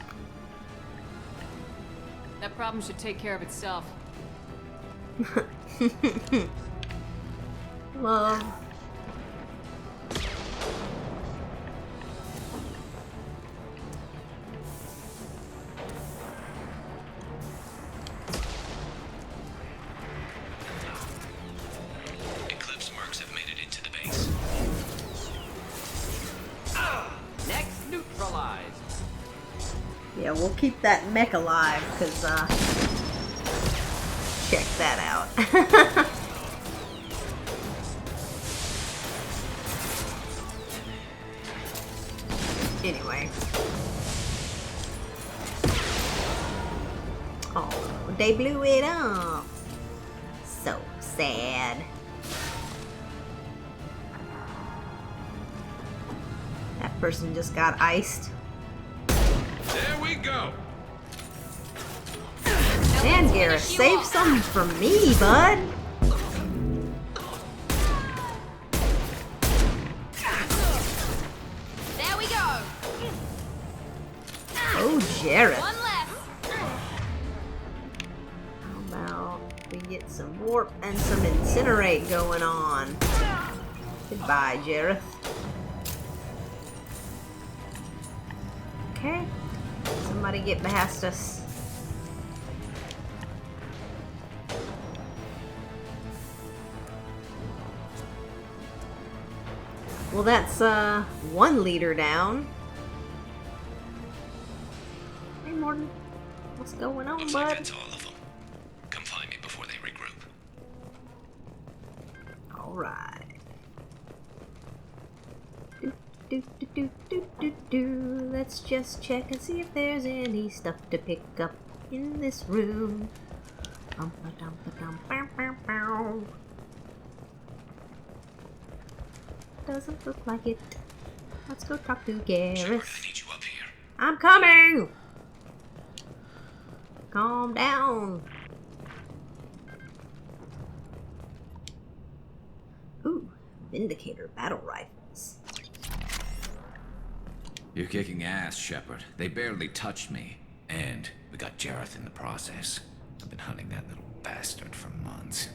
That problem should take care of itself. Love. Eclipse mercs have made it into the base. Next, neutralized. Yeah, we'll keep that mech alive, because, check that out. Anyway. Oh, they blew it up. So sad. That person just got iced. There we go. They'll Man, Garrett, save some for me, bud. There we go. Oh, Jareth. One less. How about we get some warp and some incinerate going on? Goodbye, Jareth. Okay. Somebody get past us. Well, that's one leader down. Hey, Morton. What's going on, Looks bud? like that's all of them. Come find me before they regroup. Alright. Let's just check and see if there's any stuff to pick up in this room. Doesn't look like it. Let's go talk to Shepard, I Garrus. need you up here. I'm coming! Calm down. Ooh, Vindicator battle rifles. You're kicking ass, Shepard. They barely touched me. And we got Jareth in the process. I've been hunting that little bastard for months.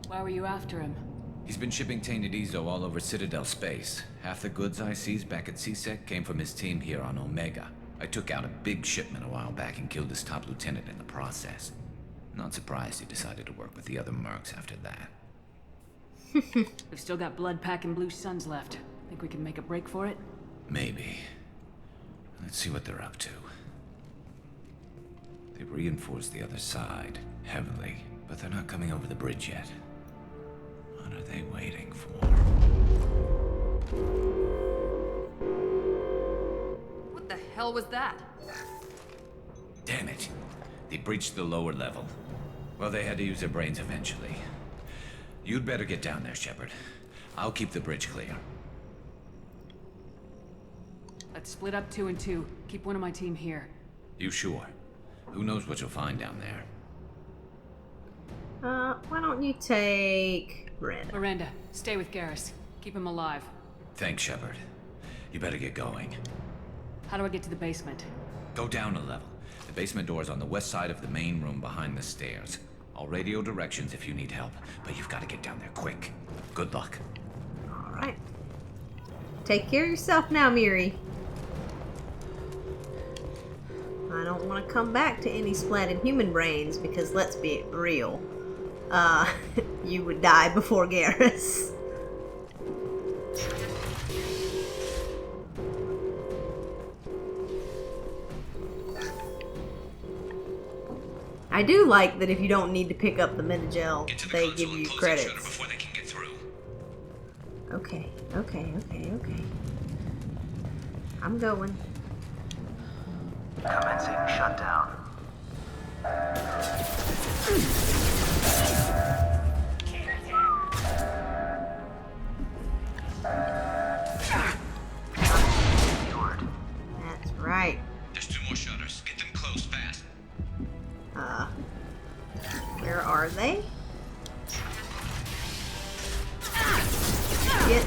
Why were you after him? He's been shipping tainted Ezo all over Citadel space. Half the goods I seized back at CSEC came from his team here on Omega. I took out a big shipment a while back and killed his top lieutenant in the process. Not surprised he decided to work with the other mercs after that. We've still got blood pack and blue suns left. Think we can make a break for it? Maybe. Let's see what they're up to. They've reinforced the other side, heavily, but they're not coming over the bridge yet. What are they waiting for? What the hell was that? Damn it. They breached the lower level. Well, they had to use their brains eventually. You'd better get down there, Shepard. I'll keep the bridge clear. Let's split up 2 and 2. Keep one of my team here. You sure? Who knows what you'll find down there? Why don't you take Miranda? Miranda, stay with Garrus. Keep him alive. Thanks, Shepard. You better get going. How do I get to the basement? Go down a level. The basement door's on the west side of the main room behind the stairs. I'll radio directions if you need help, but you've got to get down there quick. Good luck. Alright. Take care of yourself now, Miri. I don't want to come back to any splatted human brains because let's be real. You would die before Garrus. I do like that if you don't need to pick up the Metagel, they give you credits. Before they can get through. Okay. I'm going. Commencing shutdown. That's right. There's 2 more shutters. Get them closed fast. Where are they? Get.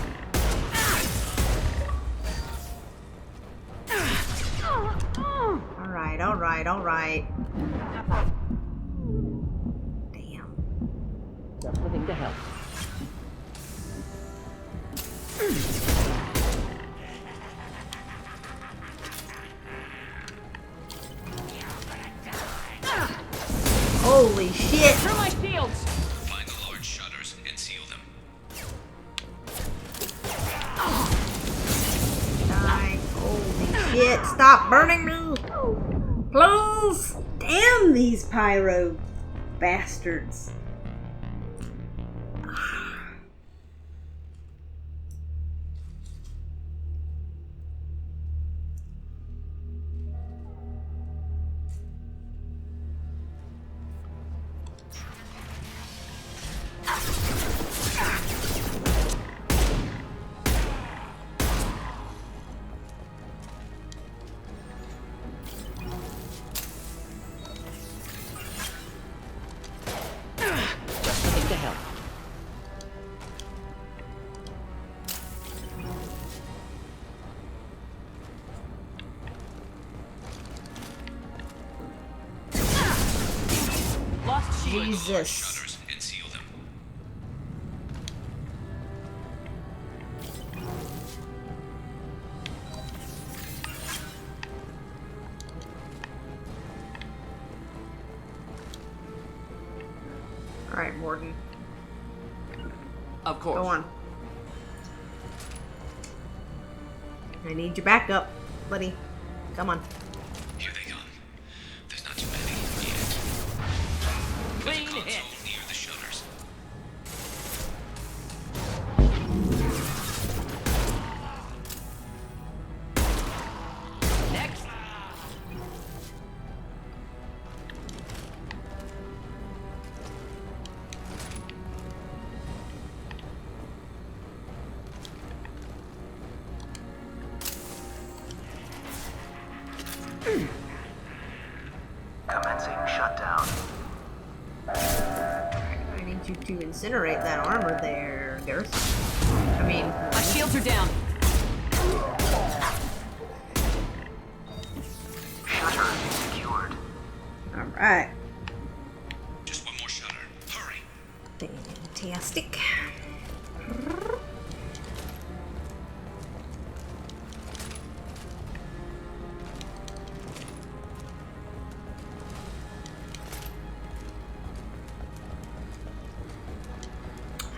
Alright. Damn. Something to help. Holy shit! Through my shields! Find the large shutters and seal them. Die. Holy shit! Stop burning me! Please! Damn these pyro bastards. Jesus. Shutters and seal them. Alright, Morgan. Of course. Go on. I need your backup, buddy. Come on. Here they come. There's not too many yet. Clean Console hit. near the shutters. Next. Commencing shutdown. I need you to incinerate that armor there, Gareth. I mean, My shields are down. Shutter secured. alright. Just one more shutter. Hurry. Fantastic.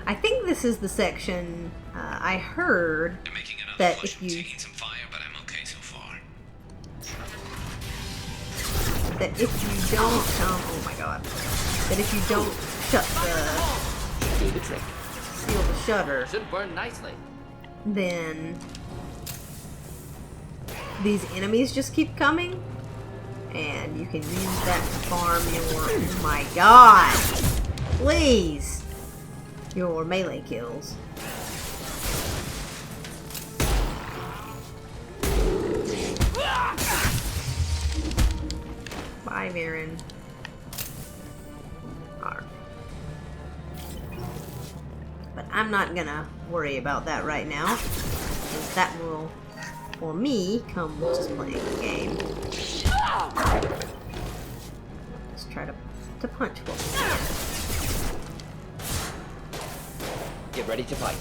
I think this is the section I heard I'm making another that push. if I'm you taking some fire, but I'm okay so far. that if you don't oh my god, that if you don't shut the Do the trick. seal the shutter, Should burn nicely. then these enemies just keep coming, and you can use that to farm your oh my god, please, your melee kills. Bye, Varen. Arr. But I'm not gonna worry about that right now, because that will, for me, come with just playing the game. Let's try to punch what we can. Get ready to fight.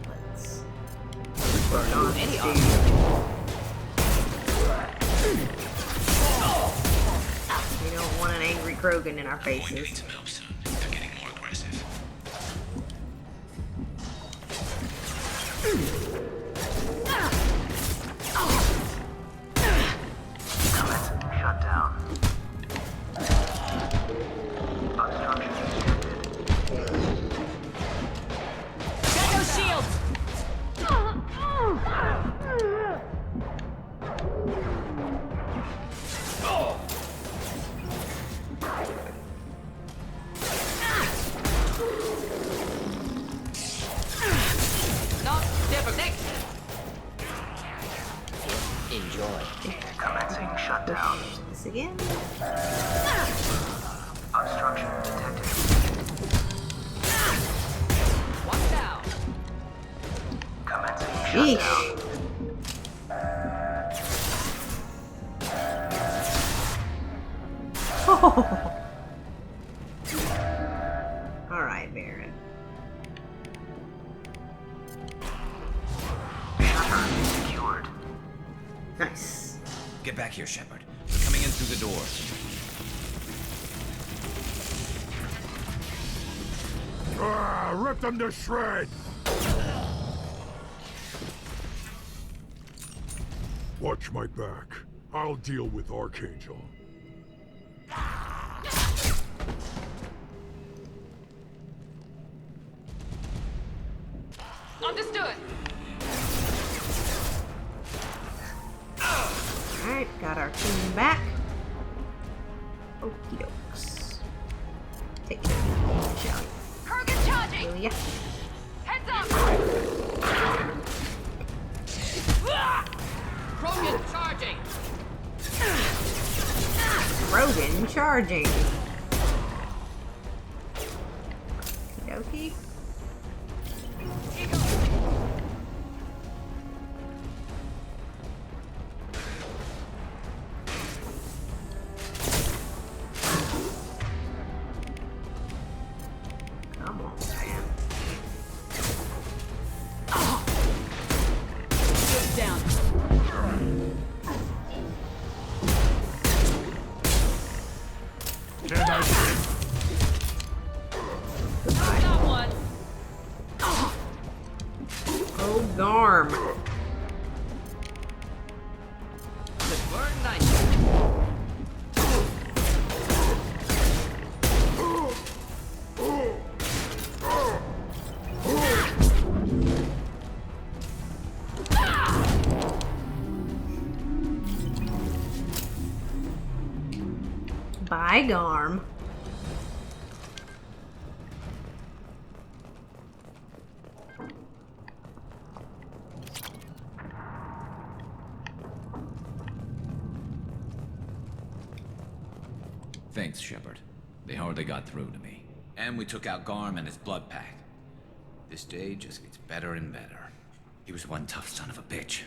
Let's burn on Any this armor. dude. We don't want an angry Krogan in our Going to need faces. some help soon. They're getting more aggressive. Commencing shutdown. Obstruction detected. Got no shields! Not next. Enjoy. Commencing shutdown. This again. Obstruction detected. Watch out. Commencing Sheesh. shutdown. Alright, Baron. Shutter secured. Nice. Get back here, Shepard. We're coming in through the door. Rip them to shreds! Watch my back. I'll deal with Archangel. Understood. Alright, got our team back. Okie dokes. Take care of it, shall we? Krogan charging! Will ya? Heads up! Krogan charging. Rogan charging. Okie dokie. Zygarm. Thanks, Shepard. They hardly got through to me. And we took out Garm and his blood pack. This day just gets better and better. He was one tough son of a bitch.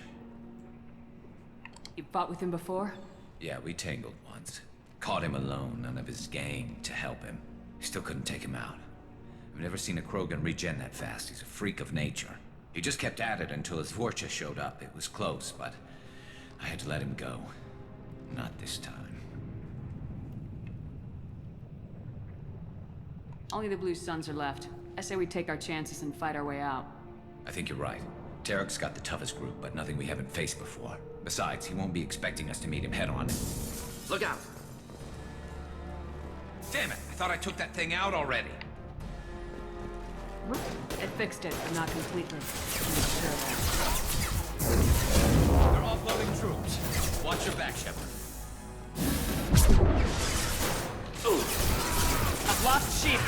You fought with him before? Yeah, we tangled once. Caught him alone, none of his gang to help him. Still couldn't take him out. I've never seen a Krogan regen that fast. He's a freak of nature. He just kept at it until his Vorcha showed up. It was close, but I had to let him go. Not this time. Only the Blue Suns are left. I say we take our chances and fight our way out. I think you're right. Tarek's got the toughest group, but nothing we haven't faced before. Besides, he won't be expecting us to meet him head-on. Look out! Damn it! I thought I took that thing out already. I fixed it, but not completely. They're offloading troops. Watch your back, Shepard. I've lost sheep.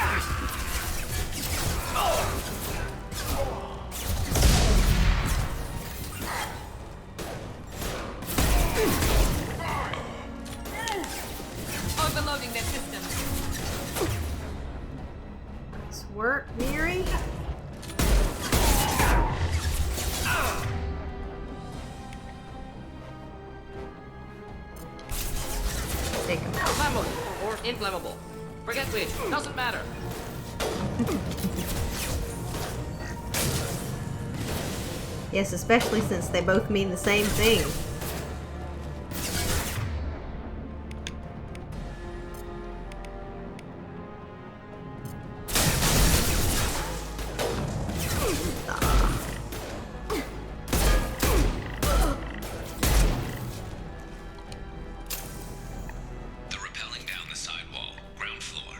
Overloading their system. Nice work, Miri. Take him out. Flammable or inflammable. Forget which. Doesn't matter. Yes, especially since they both mean the same thing. They're rappelling down the sidewall, ground floor.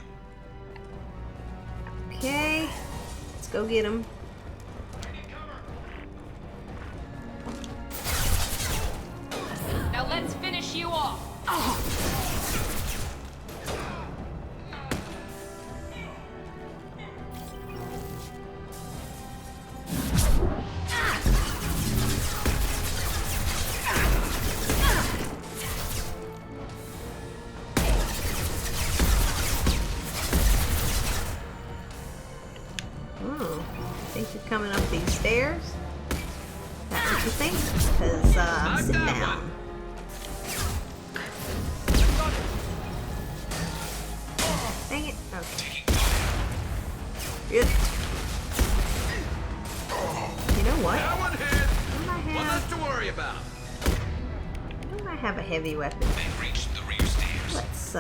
Okay, let's go get him. Now let's finish you off. Oh, think you're coming up these stairs? That's what you think? Because, sit down. Dang it. Okay. Good. You know what? That one hit! One Don't less to worry about. I have a heavy weapon? They've reached the rear stairs. Let's,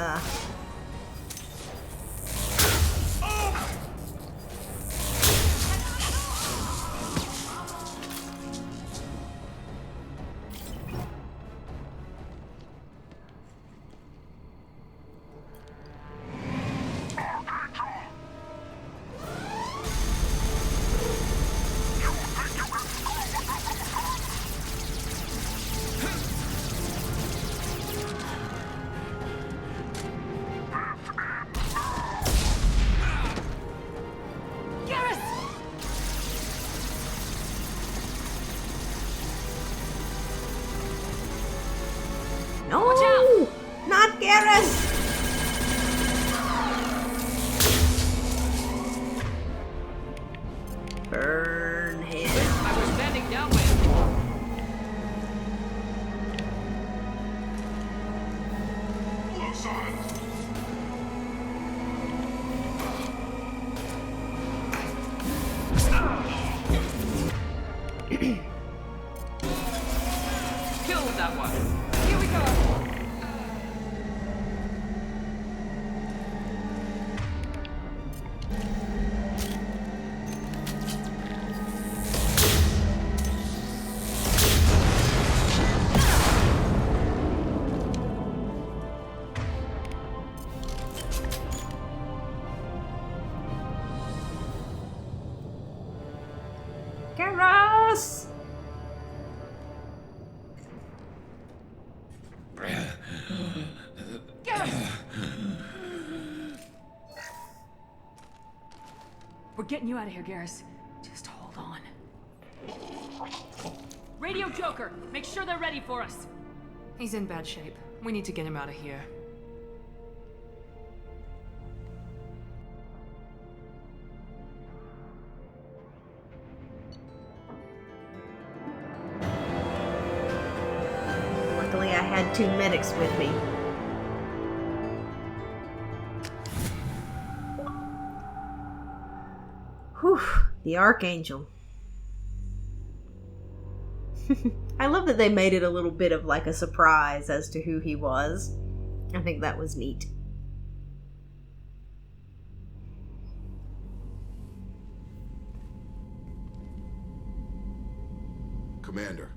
No! Watch out! Not Garrus! Burn him. I was standing downwind. Killed that one. Here we go. Garrus! We're getting you out of here, Garrus. Just hold on. Radio Joker, make sure they're ready for us. He's in bad shape. We need to get him out of here. Luckily, I had 2 medics with me. Whew, the Archangel. I love that they made it a little bit of like a surprise as to who he was. I think that was neat. Commander,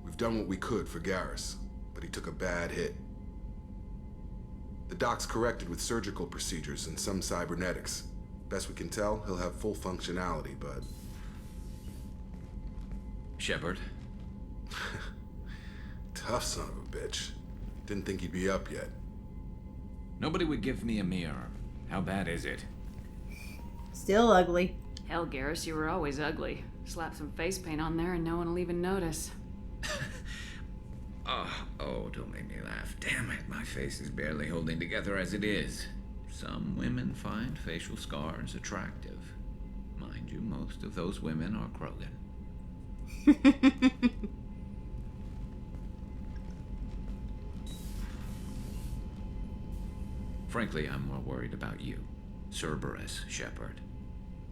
we've done what we could for Garrus, but he took a bad hit. The doc's corrected with surgical procedures and some cybernetics. Best we can tell, he'll have full functionality, but... Shepard? Tough son of a bitch. Didn't think he'd be up yet. Nobody would give me a mirror. How bad is it? Still ugly. Hell, Garrus, you were always ugly. Slap some face paint on there and no one will even notice. Oh, don't make me laugh. Damn it, my face is barely holding together as it is. Some women find facial scars attractive. Mind you, most of those women are Krogan. Frankly, I'm more worried about you. Cerberus, Shepard.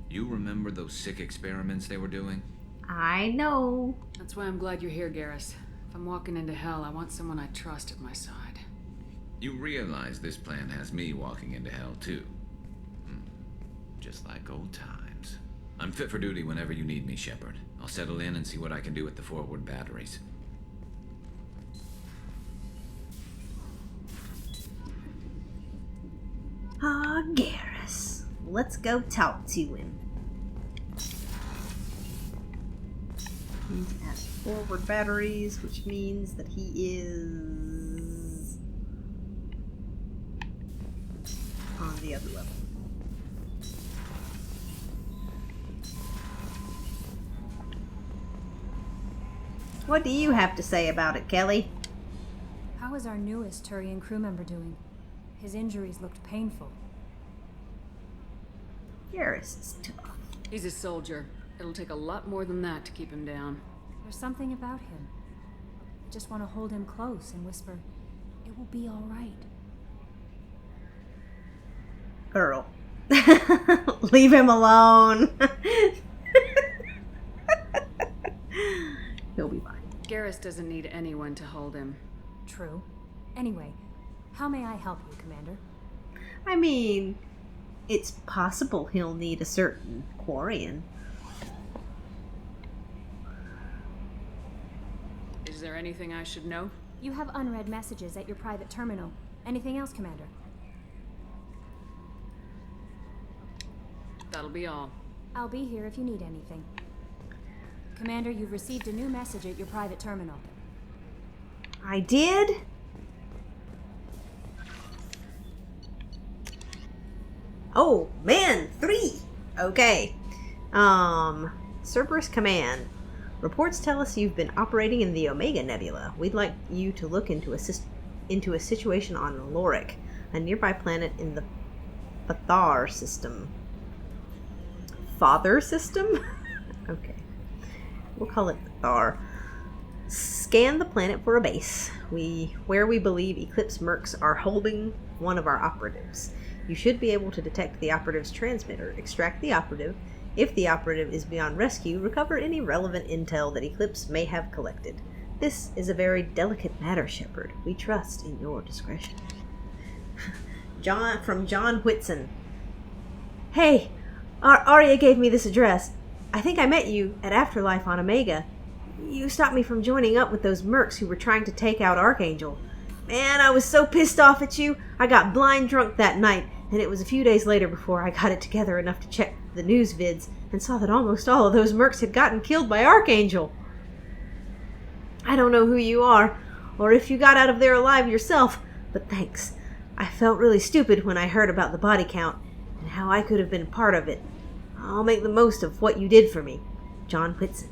You remember those sick experiments they were doing? I know. That's why I'm glad you're here, Garrus. If I'm walking into hell, I want someone I trust at my side. You realize this plan has me walking into hell, too. Just like old times. I'm fit for duty whenever you need me, Shepard. I'll settle in and see what I can do with the forward batteries. Ah, Garrus. Let's go talk to him. He's at forward batteries, which means that he is on the other level. What do you have to say about it, Kelly? How is our newest Turian crew member doing? His injuries looked painful. Garrus is tough. He's a soldier. It'll take a lot more than that to keep him down. There's something about him. I just want to hold him close and whisper, "It will be all right." Girl. Leave him alone. He'll be fine. Garrus doesn't need anyone to hold him. True. Anyway, how may I help you, Commander? I mean, it's possible he'll need a certain Quarian. Is there anything I should know? You have unread messages at your private terminal. Anything else, Commander? That'll be all. I'll be here if you need anything. Commander, you've received a new message at your private terminal. I did? Oh, man, 3! Okay. Cerberus Command. Reports tell us you've been operating in the Omega Nebula. We'd like you to look into a situation on Lorik, a nearby planet in the Fathar system. Father system? Okay. We'll call it Fathar. Scan the planet for a base. Where we believe Eclipse Mercs are holding one of our operatives. You should be able to detect the operative's transmitter, extract the operative. If the operative is beyond rescue, recover any relevant intel that Eclipse may have collected. This is a very delicate matter, Shepard. We trust in your discretion. From John Whitson. Hey, Arya gave me this address. I think I met you at Afterlife on Omega. You stopped me from joining up with those mercs who were trying to take out Archangel. Man, I was so pissed off at you. I got blind drunk that night, and it was a few days later before I got it together enough to check the news vids and saw that almost all of those mercs had gotten killed by Archangel. I don't know who you are, or if you got out of there alive yourself, but thanks. I felt really stupid when I heard about the body count, and how I could have been part of it. I'll make the most of what you did for me, John Whitson.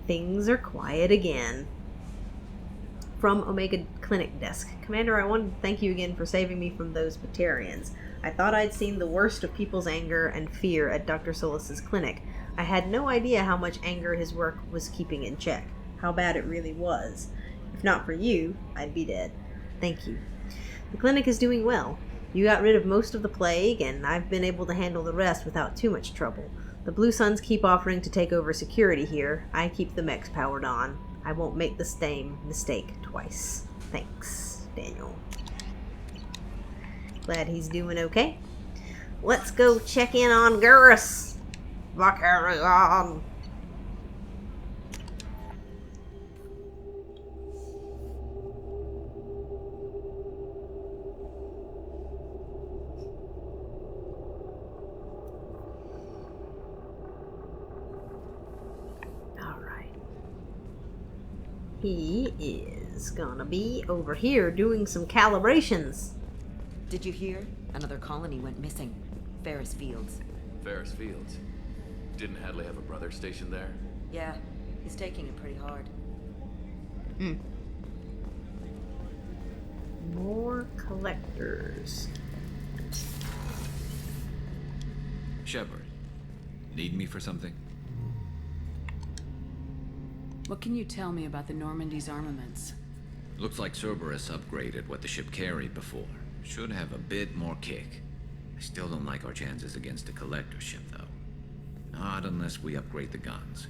Things are quiet again. From Omega Clinic Desk. Commander, I wanted to thank you again for saving me from those Batarians. I thought I'd seen the worst of people's anger and fear at Dr. Solis's clinic. I had no idea how much anger his work was keeping in check. How bad it really was. If not for you, I'd be dead. Thank you. The clinic is doing well. You got rid of most of the plague, and I've been able to handle the rest without too much trouble. The Blue Suns keep offering to take over security here. I keep the mechs powered on. I won't make the same mistake twice. Thanks, Daniel. Glad he's doing okay. Let's go check in on Gurus. Vakarion. He is gonna be over here doing some calibrations. Did you hear? Another colony went missing. Ferris Fields. Ferris Fields? Didn't Hadley have a brother stationed there? Yeah, he's taking it pretty hard. More collectors. Shepard, need me for something? What can you tell me about the Normandy's armaments? Looks like Cerberus upgraded what the ship carried before. Should have a bit more kick. I still don't like our chances against a collector ship, though. Not unless we upgrade the guns.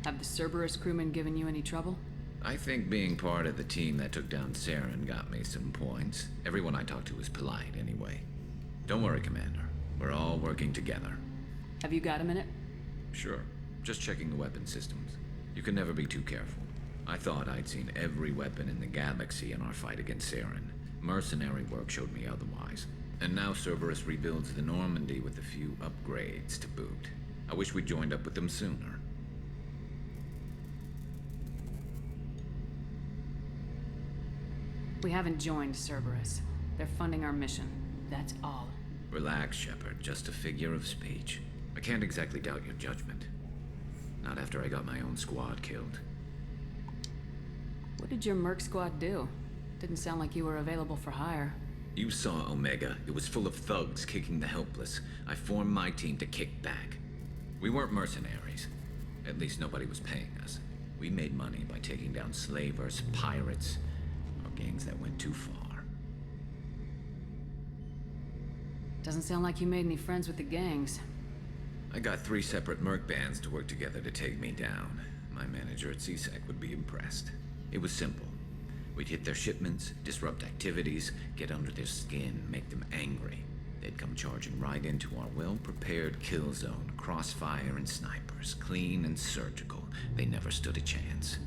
Have the Cerberus crewmen given you any trouble? I think being part of the team that took down Saren got me some points. Everyone I talked to was polite, anyway. Don't worry, Commander. We're all working together. Have you got a minute? Sure. Just checking the weapon systems. You can never be too careful. I thought I'd seen every weapon in the galaxy in our fight against Saren. Mercenary work showed me otherwise. And now Cerberus rebuilds the Normandy with a few upgrades to boot. I wish we'd joined up with them sooner. We haven't joined Cerberus. They're funding our mission. That's all. Relax, Shepard. Just a figure of speech. I can't exactly doubt your judgment. Not after I got my own squad killed. What did your merc squad do? Didn't sound like you were available for hire. You saw Omega. It was full of thugs kicking the helpless. I formed my team to kick back. We weren't mercenaries. At least nobody was paying us. We made money by taking down slavers, pirates, or gangs that went too far. Doesn't sound like you made any friends with the gangs. I got 3 separate merc bands to work together to take me down. My manager at CSEC would be impressed. It was simple. We'd hit their shipments, disrupt activities, get under their skin, make them angry. They'd come charging right into our well-prepared kill zone, crossfire and snipers, clean and surgical. They never stood a chance.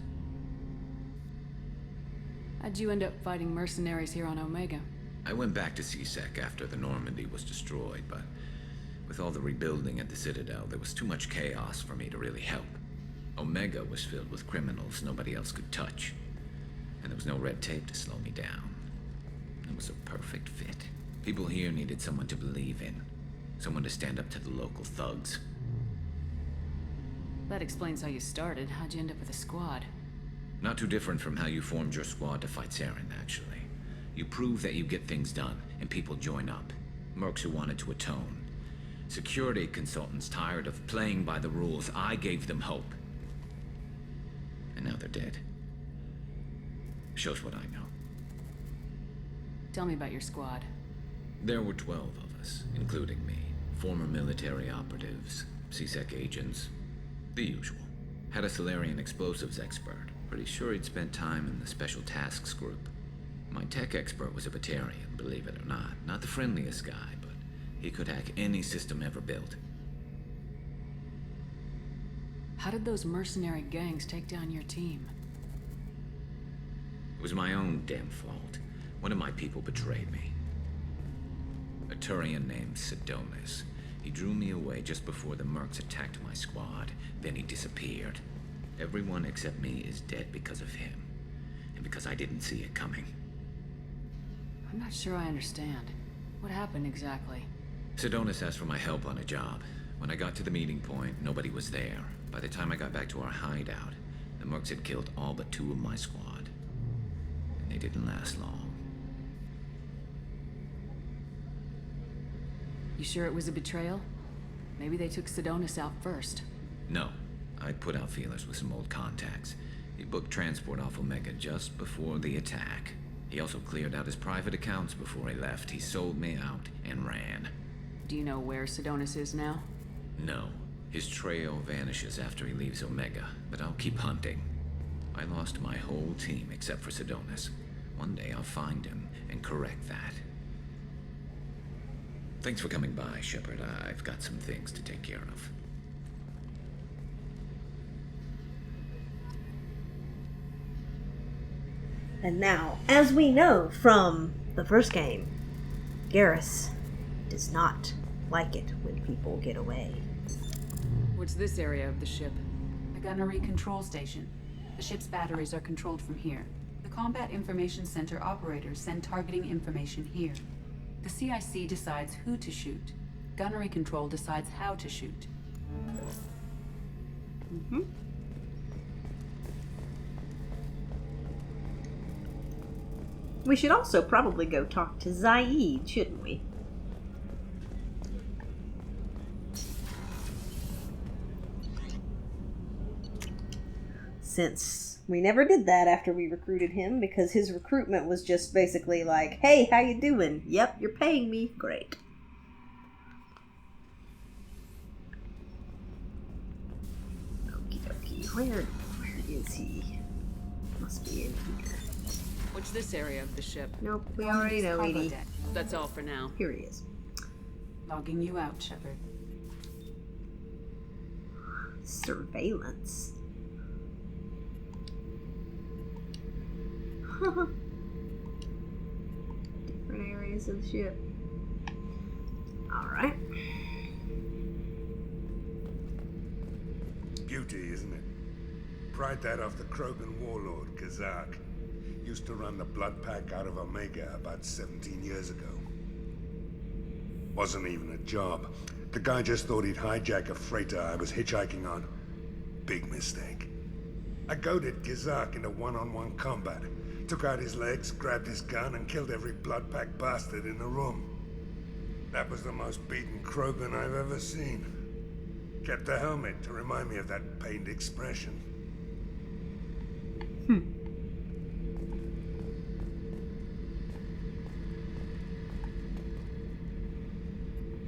How'd you end up fighting mercenaries here on Omega? I went back to CSEC after the Normandy was destroyed, but with all the rebuilding at the Citadel, there was too much chaos for me to really help. Omega was filled with criminals nobody else could touch, and there was no red tape to slow me down. It was a perfect fit. People here needed someone to believe in, someone to stand up to the local thugs. That explains how you started. How'd you end up with a squad? Not too different from how you formed your squad to fight Saren, actually. You prove that you get things done, and people join up. Mercs who wanted to atone. Security consultants tired of playing by the rules. I gave them hope. And now they're dead. Shows what I know. Tell me about your squad. There were 12 of us, including me. Former military operatives, CSEC agents, the usual. Had a Solarian explosives expert. Pretty sure he'd spent time in the Special Tasks Group. My tech expert was a Batarian, believe it or not. Not the friendliest guy, but he could hack any system ever built. How did those mercenary gangs take down your team? It was my own damn fault. One of my people betrayed me. A Turian named Sidonis. He drew me away just before the mercs attacked my squad. Then he disappeared. Everyone except me is dead because of him. And because I didn't see it coming. I'm not sure I understand. What happened exactly? Sedonis asked for my help on a job. When I got to the meeting point, nobody was there. By the time I got back to our hideout, the mercs had killed all but 2 of my squad. And they didn't last long. You sure it was a betrayal? Maybe they took Sedonis out first. No. I put out feelers with some old contacts. He booked transport off Omega just before the attack. He also cleared out his private accounts before he left. He sold me out and ran. Do you know where Sedonis is now? No. His trail vanishes after he leaves Omega, but I'll keep hunting. I lost my whole team except for Sedonis. One day I'll find him and correct that. Thanks for coming by, Shepard. I've got some things to take care of. And now, as we know from the first game, Garrus does not like it when people get away. What's this area of the ship? The gunnery control station. The ship's batteries are controlled from here. The Combat Information Center operators send targeting information here. The CIC decides who to shoot. Gunnery control decides how to shoot. We should also probably go talk to Zaid, shouldn't we? Since we never did that after we recruited him, because his recruitment was just basically like, hey, how you doing? Yep, you're paying me. Great. Okie dokie. Where is he? Must be in here. What's this area of the ship? Nope, we already know, Edie. That's all for now. Here he is. Logging you out, Shepard. Surveillance. Different areas of the ship. Alright. Beauty, isn't it? Pried that off the Krogan warlord, Kazak. Used to run the blood pack out of Omega about 17 years ago. Wasn't even a job. The guy just thought he'd hijack a freighter I was hitchhiking on. Big mistake. I goaded Kazak into one-on-one combat. Took out his legs, grabbed his gun, and killed every blood pack bastard in the room. That was the most beaten Krogan I've ever seen. Kept a helmet to remind me of that pained expression.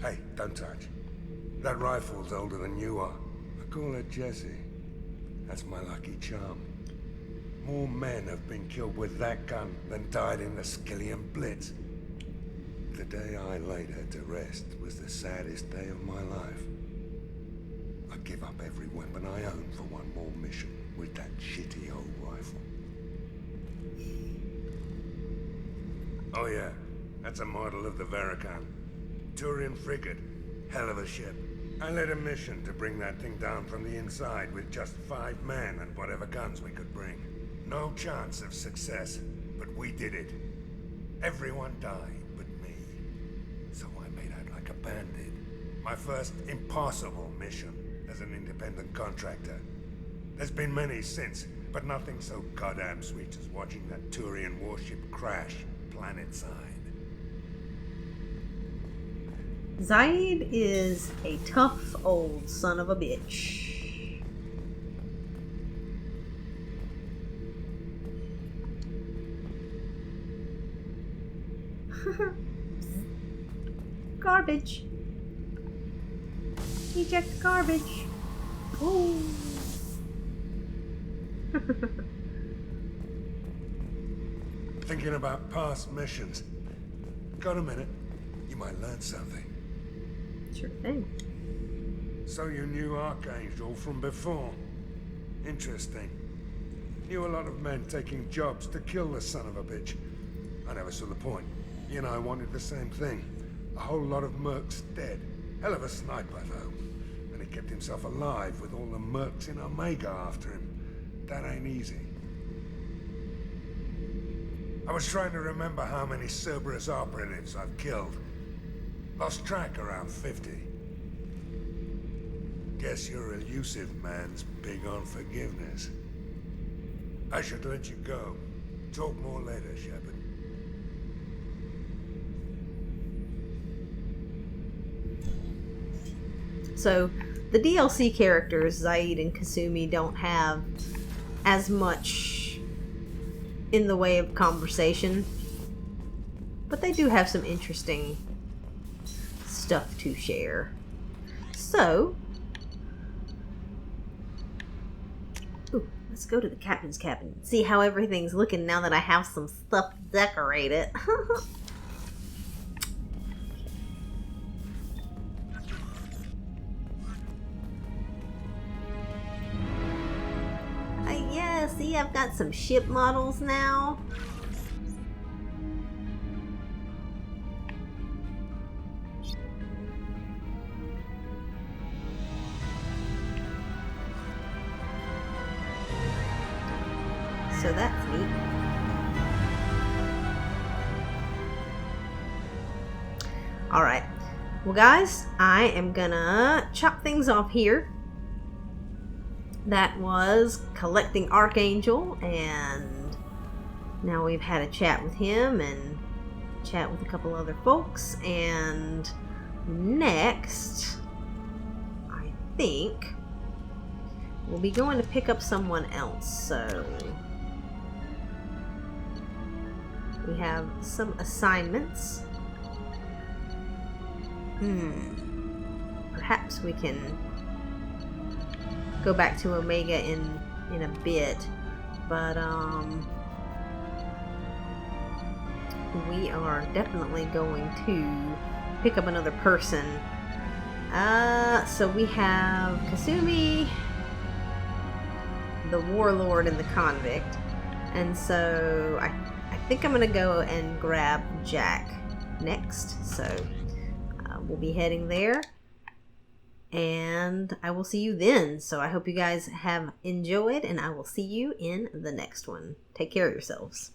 Hey, don't touch. That rifle's older than you are. I call her Jessie. That's my lucky charm. More men have been killed with that gun than died in the Skillian Blitz. The day I laid her to rest was the saddest day of my life. I'd give up every weapon I own for one more mission with that shitty old rifle. Oh yeah, that's a model of the Verican. Turian frigate. Hell of a ship. I led a mission to bring that thing down from the inside with just 5 men and whatever guns we could bring. No chance of success, but we did it. Everyone died but me. So I made out like a bandit. My first impossible mission as an independent contractor. There's been many since, but nothing so goddamn sweet as watching that Turian warship crash planet-side. Zaid is a tough old son of a bitch. Garbage. Eject garbage. Ooh. Thinking about past missions. Got a minute? You might learn something. Sure thing. So you knew Archangel from before. Interesting. Knew a lot of men taking jobs to kill the son of a bitch. I never saw the point. You and I wanted the same thing. A whole lot of mercs dead. Hell of a sniper, though. And he kept himself alive with all the mercs in Omega after him. That ain't easy. I was trying to remember how many Cerberus operatives I've killed. Lost track around 50. Guess your elusive man's big on forgiveness. I should let you go. Talk more later, Shepard. So, the DLC characters, Zaid and Kasumi, don't have as much in the way of conversation, but they do have some interesting stuff to share. So, let's go to the captain's cabin and see how everything's looking now that I have some stuff to decorate it. Yeah, see, I've got some ship models now. So that's neat. Alright. Well, guys, I am gonna chop things off here. That was collecting Archangel, and now we've had a chat with him and chat with a couple other folks, and next, I think, we'll be going to pick up someone else. So we have some assignments. Perhaps we can go back to Omega in a bit, but we are definitely going to pick up another person. So we have Kasumi, the warlord, and the convict, and so I think I'm gonna go and grab Jack next. So we'll be heading there, and I will see you then. So I hope you guys have enjoyed, and I will see you in the next one. Take care of yourselves.